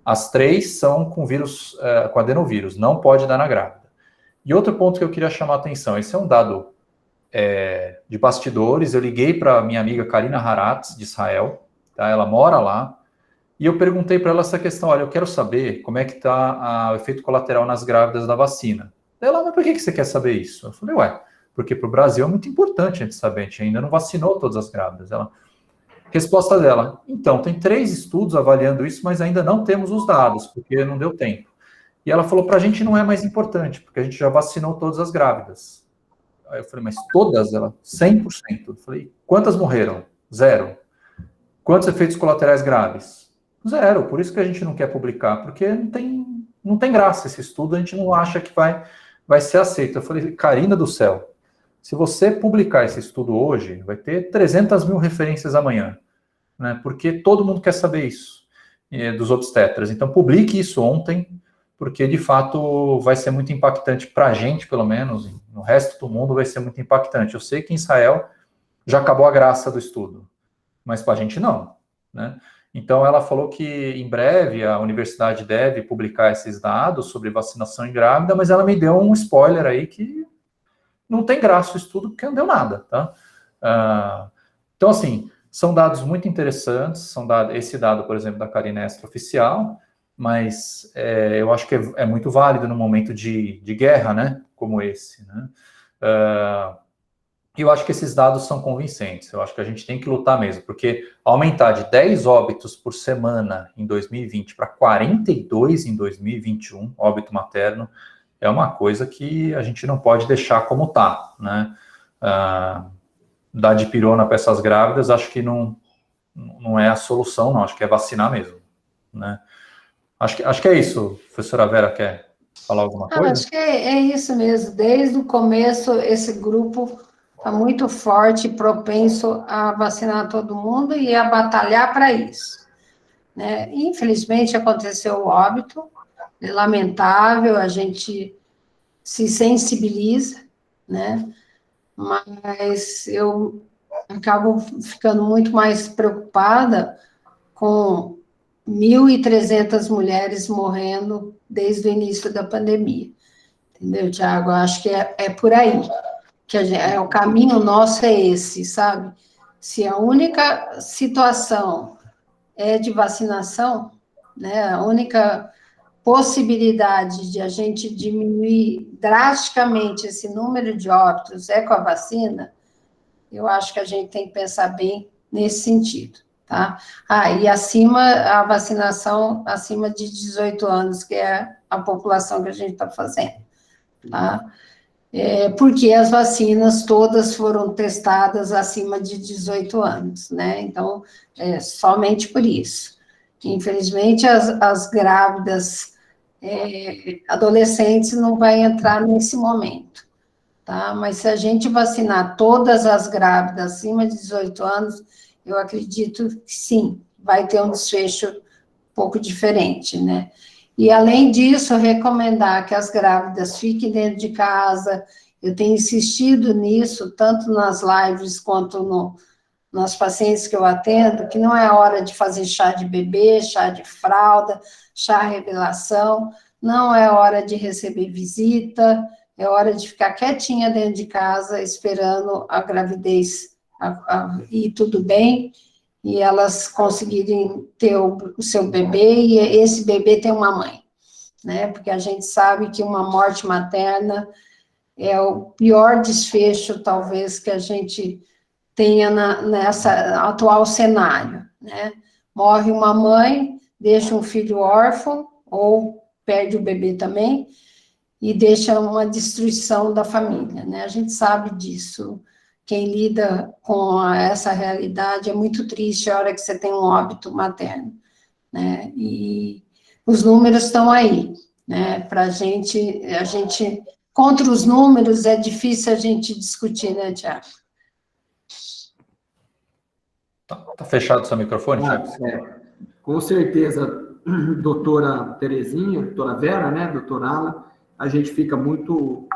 As três são com vírus, com adenovírus, não pode dar na grávida. E outro ponto que eu queria chamar a atenção, esse é um dado de bastidores, eu liguei para minha amiga Karina Haratz, de Israel, tá? Ela mora lá, e eu perguntei para ela essa questão, olha, eu quero saber como é que está o efeito colateral nas grávidas da vacina. Ela, mas por que você quer saber isso? Eu falei, porque para o Brasil é muito importante a gente saber, a gente ainda não vacinou todas as grávidas. Resposta dela, então, tem 3 estudos avaliando isso, mas ainda não temos os dados, porque não deu tempo. E ela falou, para a gente não é mais importante, porque a gente já vacinou todas as grávidas. Aí eu falei, mas todas? Ela, 100%. Eu falei, quantas morreram? 0. Quantos efeitos colaterais graves? 0. Por isso que a gente não quer publicar, porque não tem graça esse estudo, a gente não acha que vai ser aceito. Eu falei, Karina do céu, se você publicar esse estudo hoje, vai ter 300 mil referências amanhã, né? Porque todo mundo quer saber isso, dos obstetras. Então, publique isso ontem, porque, de fato, vai ser muito impactante para a gente, pelo menos, no resto do mundo vai ser muito impactante. Eu sei que em Israel já acabou a graça do estudo, mas para a gente não, né? Então, ela falou que, em breve, a universidade deve publicar esses dados sobre vacinação em grávida, mas ela me deu um spoiler aí que não tem graça o estudo, porque não deu nada, tá? Então, assim, são dados muito interessantes, esse dado, por exemplo, da Karina é extraoficial, mas eu acho que é muito válido num momento de guerra, né, como esse, né? Eu acho que esses dados são convincentes, eu acho que a gente tem que lutar mesmo, porque aumentar de 10 óbitos por semana em 2020 para 42 em 2021, óbito materno, é uma coisa que a gente não pode deixar como está, né? Dar dipirona para essas grávidas, acho que não é a solução, não, acho que é vacinar mesmo, né? Acho que é isso. Professora Vera, quer falar alguma coisa? Acho que é isso mesmo. Desde o começo, esse grupo está muito forte, propenso a vacinar todo mundo e a batalhar para isso, né? Infelizmente, aconteceu o óbito, é lamentável, a gente se sensibiliza, né? Mas eu acabo ficando muito mais preocupada com 1.300 mulheres morrendo desde o início da pandemia. Entendeu, Tiago? Eu acho que é por aí. Que o caminho nosso é esse, sabe? Se a única situação é de vacinação, né, a única possibilidade de a gente diminuir drasticamente esse número de óbitos é com a vacina, eu acho que a gente tem que pensar bem nesse sentido, tá? E a vacinação acima de 18 anos, que é a população que a gente está fazendo, tá? Porque as vacinas todas foram testadas acima de 18 anos, né? Então, somente por isso. Infelizmente, as grávidas adolescentes não vai entrar nesse momento, tá? Mas se a gente vacinar todas as grávidas acima de 18 anos, eu acredito que sim, vai ter um desfecho um pouco diferente, né? E, além disso, recomendar que as grávidas fiquem dentro de casa. Eu tenho insistido nisso, tanto nas lives quanto nas pacientes que eu atendo, que não é hora de fazer chá de bebê, chá de fralda, chá revelação, não é hora de receber visita, é hora de ficar quietinha dentro de casa, esperando a gravidez ir tudo bem, e elas conseguirem ter o seu bebê, e esse bebê tem uma mãe, né? Porque a gente sabe que uma morte materna é o pior desfecho, talvez, que a gente tenha nessa atual cenário, né? Morre uma mãe, deixa um filho órfão, ou perde o bebê também, e deixa uma destruição da família, né? A gente sabe disso. Quem lida com essa realidade é muito triste a hora que você tem um óbito materno, né? E os números estão aí, né? Para a gente, contra os números é difícil a gente discutir, né, Tiago? Tá fechado o seu microfone, Tiago? Com certeza, doutora Terezinha, doutora Vera, né, doutora Ala, a gente fica muito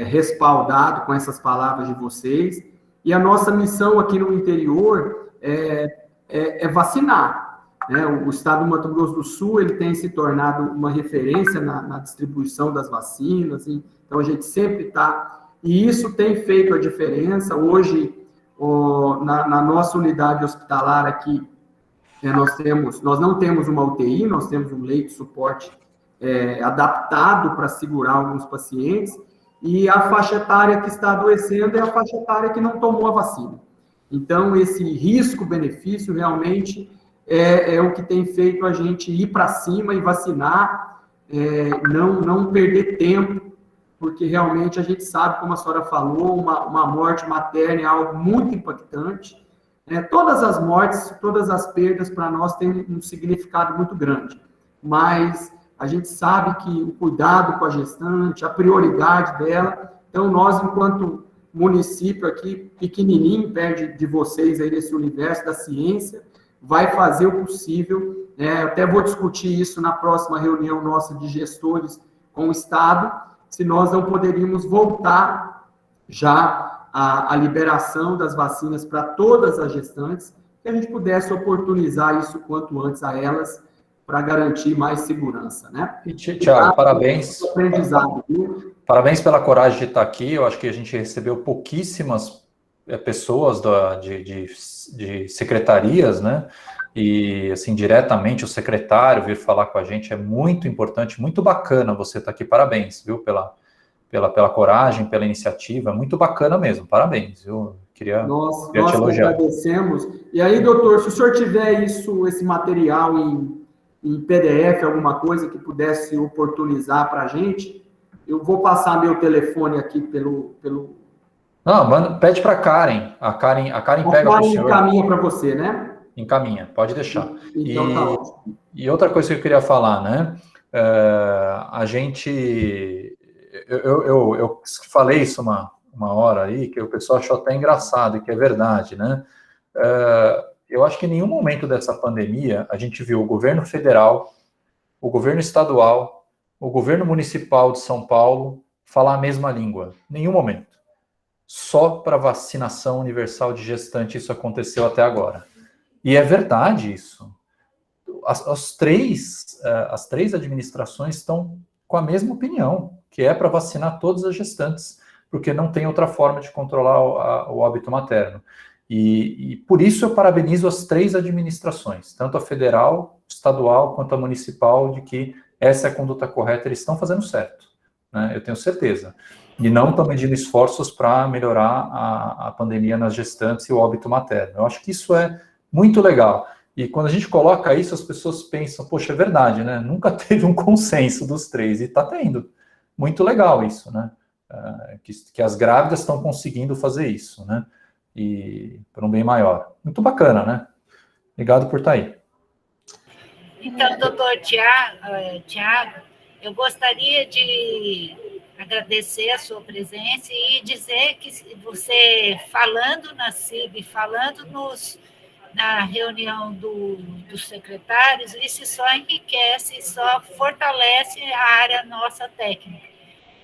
respaldado com essas palavras de vocês, e a nossa missão aqui no interior é vacinar, né? O estado do Mato Grosso do Sul, ele tem se tornado uma referência na distribuição das vacinas, então a gente sempre está, e isso tem feito a diferença. Hoje, na nossa unidade hospitalar aqui, nós não temos uma UTI, nós temos um leito de suporte adaptado para segurar alguns pacientes, e a faixa etária que está adoecendo é a faixa etária que não tomou a vacina. Então, esse risco-benefício realmente é o que tem feito a gente ir para cima e vacinar, não perder tempo, porque realmente a gente sabe, como a senhora falou, uma morte materna é algo muito impactante. Todas as mortes, todas as perdas para nós têm um significado muito grande, mas a gente sabe que o cuidado com a gestante, a prioridade dela, então nós, enquanto município aqui, pequenininho, perto de vocês aí nesse universo da ciência, vai fazer o possível, até vou discutir isso na próxima reunião nossa de gestores com o Estado, se nós não poderíamos voltar já a liberação das vacinas para todas as gestantes, que a gente pudesse oportunizar isso quanto antes a elas, para garantir mais segurança, né? E, Tiago, parabéns. Aprendizado, viu? Parabéns pela coragem de estar aqui. Eu acho que a gente recebeu pouquíssimas pessoas de secretarias, né? E, assim, diretamente o secretário vir falar com a gente é muito importante, muito bacana você estar aqui. Parabéns, viu? Pela coragem, pela iniciativa, muito bacana mesmo, parabéns, eu queria nós te elogiar. Agradecemos. E aí, doutor, se o senhor tiver esse material em PDF, alguma coisa que pudesse oportunizar para a gente, eu vou passar meu telefone aqui pelo... Não, pede para a Karen pega para o senhor. Encaminha para você, né? Encaminha, pode deixar. Então, tá ótimo. E outra coisa que eu queria falar, né, a gente... Eu falei isso uma hora aí, que o pessoal achou até engraçado, e que é verdade, né? Eu acho que em nenhum momento dessa pandemia a gente viu o governo federal, o governo estadual, o governo municipal de São Paulo falar a mesma língua. Nenhum momento. Só para vacinação universal de gestante isso aconteceu até agora. E é verdade isso. As três administrações estão com a mesma opinião, que é para vacinar todas as gestantes, porque não tem outra forma de controlar o óbito materno. E por isso eu parabenizo as três administrações, tanto a federal, estadual, quanto a municipal, de que essa é a conduta correta, eles estão fazendo certo, né? Eu tenho certeza. E não estão medindo esforços para melhorar a pandemia nas gestantes e o óbito materno. Eu acho que isso é muito legal. E quando a gente coloca isso, as pessoas pensam, poxa, é verdade, né? Nunca teve um consenso dos três, e está tendo. Muito legal isso, né? Que as grávidas estão conseguindo fazer isso, né? E por um bem maior. Muito bacana, né? Obrigado por estar aí. Então, doutor Tiago, eu gostaria de agradecer a sua presença e dizer que você, falando na CIB, falando na reunião dos secretários, isso só enriquece, só fortalece a área nossa técnica.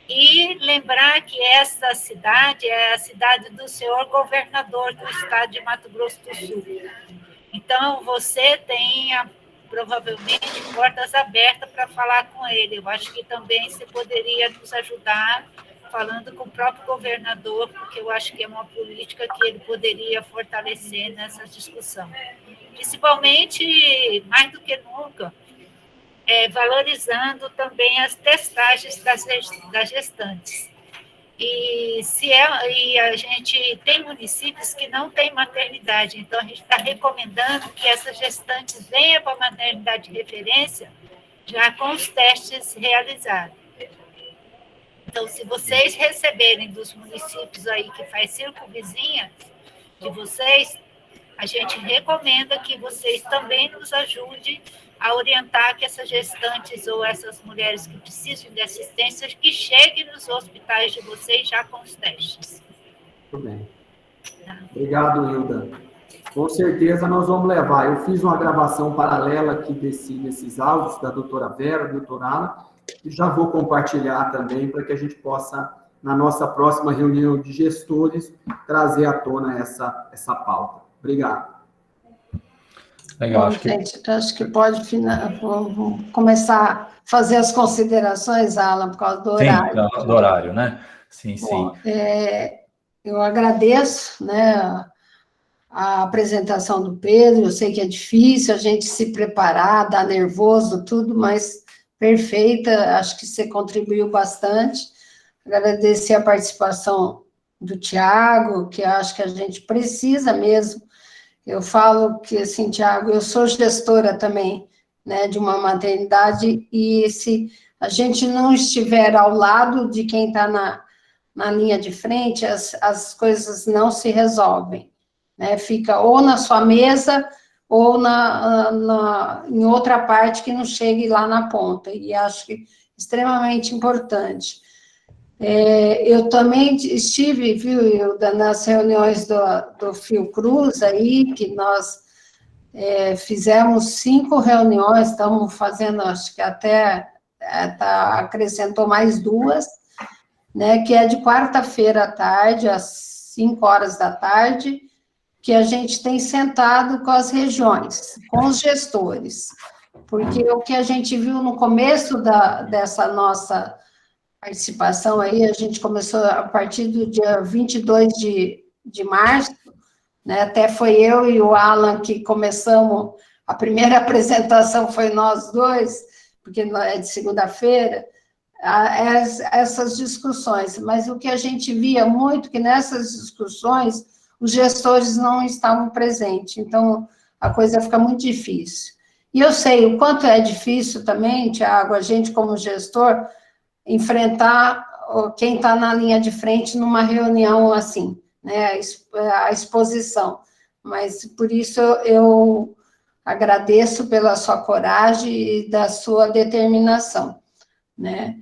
E lembrar que essa cidade é a cidade do senhor governador do estado de Mato Grosso do Sul. Então, você tem provavelmente portas abertas para falar com ele. Eu acho que também você poderia nos ajudar falando com o próprio governador, porque eu acho que é uma política que ele poderia fortalecer nessa discussão. Principalmente, mais do que nunca, valorizando também as testagens das gestantes. E a gente tem municípios que não têm maternidade, então a gente está recomendando que essas gestantes venham para a maternidade de referência já com os testes realizados. Então, se vocês receberem dos municípios aí que faz circunvizinha de vocês, a gente recomenda que vocês também nos ajudem a orientar que essas gestantes ou essas mulheres que precisam de assistência que cheguem nos hospitais de vocês já com os testes. Muito bem. Obrigado, Hilda. Com certeza nós vamos levar. Eu fiz uma gravação paralela aqui desses áudios da doutora Vera, do doutor Alan, e já vou compartilhar também para que a gente possa, na nossa próxima reunião de gestores, trazer à tona essa pauta. Obrigado. Legal, Bom, gente, acho que pode começar a fazer as considerações, Alan, por causa do horário. Sim, do horário, né? Sim, Bom, sim. Eu agradeço, né, a apresentação do Pedro. Eu sei que é difícil a gente se preparar, dá nervoso, tudo, mas perfeita, acho que você contribuiu bastante. Agradecer a participação do Tiago, que eu acho que a gente precisa mesmo. Eu falo que, assim, Tiago, eu sou gestora também, né, de uma maternidade, e se a gente não estiver ao lado de quem está na linha de frente, as coisas não se resolvem, né, fica ou na sua mesa, ou em outra parte que não chegue lá na ponta, e acho que extremamente importante. Eu também estive, viu, Hilda, nas reuniões do Fiocruz aí, que nós fizemos 5 reuniões, estamos fazendo, acho que até acrescentou mais 2, né, que é de quarta-feira à tarde, às 5 horas da tarde, que a gente tem sentado com as regiões, com os gestores, porque o que a gente viu no começo dessa nossa participação aí, a gente começou a partir do dia 22 de março, né, até foi eu e o Alan que começamos, a primeira apresentação foi nós dois, porque é de segunda-feira, essas discussões, mas o que a gente via muito, que nessas discussões, os gestores não estavam presentes, então a coisa fica muito difícil. E eu sei o quanto é difícil também, Tiago, a gente como gestor, enfrentar quem está na linha de frente numa reunião assim, né, a exposição. Mas, por isso, eu agradeço pela sua coragem e da sua determinação, né.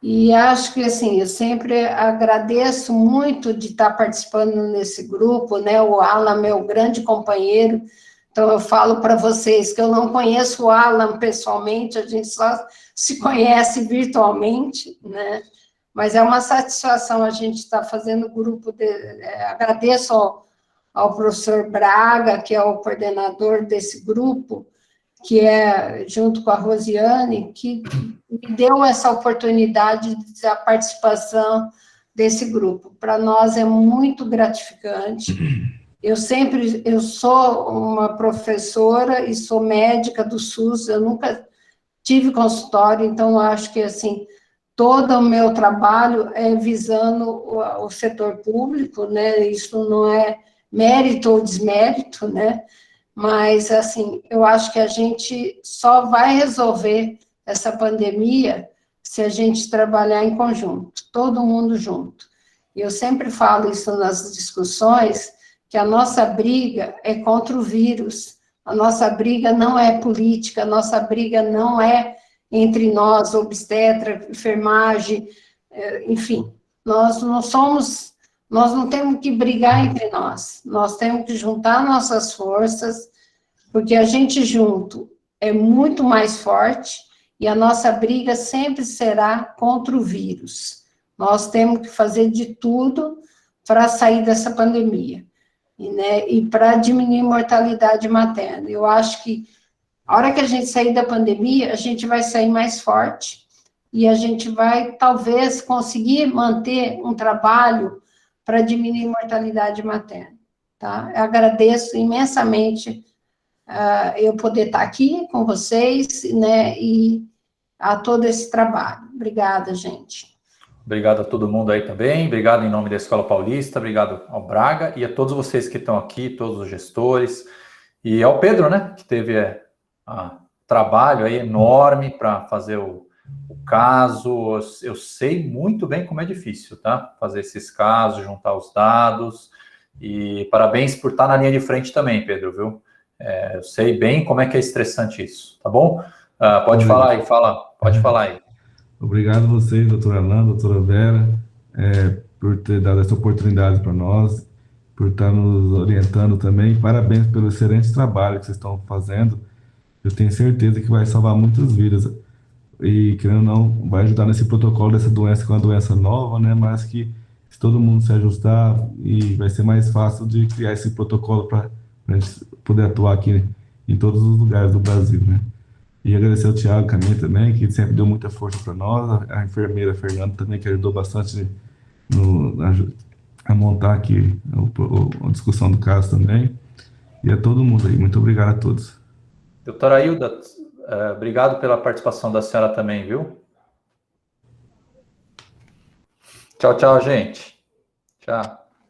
E acho que, assim, eu sempre agradeço muito de estar participando nesse grupo, né, o Alan, meu grande companheiro. Então, eu falo para vocês que eu não conheço o Alan pessoalmente, a gente só se conhece virtualmente, né? Mas é uma satisfação a gente estar fazendo o grupo. Agradeço ao professor Braga, que é o coordenador desse grupo, que é, junto com a Rosiane, que me deu essa oportunidade da participação desse grupo. Para nós é muito gratificante. Eu sou uma professora e sou médica do SUS, eu nunca tive consultório, então eu acho que, assim, todo o meu trabalho é visando o setor público, né, isso não é mérito ou desmérito, né, mas, assim, eu acho que a gente só vai resolver essa pandemia se a gente trabalhar em conjunto, todo mundo junto. E eu sempre falo isso nas discussões, que a nossa briga é contra o vírus, a nossa briga não é política, a nossa briga não é entre nós, obstetra, enfermagem, enfim, nós não temos que brigar entre nós temos que juntar nossas forças, porque a gente junto é muito mais forte, e a nossa briga sempre será contra o vírus. Nós temos que fazer de tudo para sair dessa pandemia. E para diminuir a mortalidade materna. Eu acho que a hora que a gente sair da pandemia, a gente vai sair mais forte e a gente vai, talvez, conseguir manter um trabalho para diminuir a mortalidade materna, tá? Eu agradeço imensamente eu poder estar aqui com vocês, né, e a todo esse trabalho. Obrigada, gente. Obrigado a todo mundo aí também, obrigado em nome da Escola Paulista, obrigado ao Braga e a todos vocês que estão aqui, todos os gestores, e ao Pedro, né, que teve a trabalho aí enorme para fazer o caso. Eu sei muito bem como é difícil, tá? Fazer esses casos, juntar os dados. E parabéns por estar na linha de frente também, Pedro, viu? Eu sei bem como é que é estressante isso, tá bom? Pode falar aí, pode falar aí. Obrigado a vocês, doutora Alain, doutora Vera, por ter dado essa oportunidade para nós, por estar nos orientando também. Parabéns pelo excelente trabalho que vocês estão fazendo. Eu tenho certeza que vai salvar muitas vidas. E, querendo ou não, vai ajudar nesse protocolo dessa doença, que é uma doença nova, né? Mas que, se todo mundo se ajustar, e vai ser mais fácil de criar esse protocolo para a gente poder atuar aqui em todos os lugares do Brasil, né? E agradecer ao Thiago Caminha também, que sempre deu muita força para nós, a enfermeira Fernanda também, que ajudou bastante a montar aqui a discussão do caso também. E a todo mundo aí, muito obrigado a todos. Doutora Hilda, obrigado pela participação da senhora também, viu? Tchau, tchau, gente. Tchau.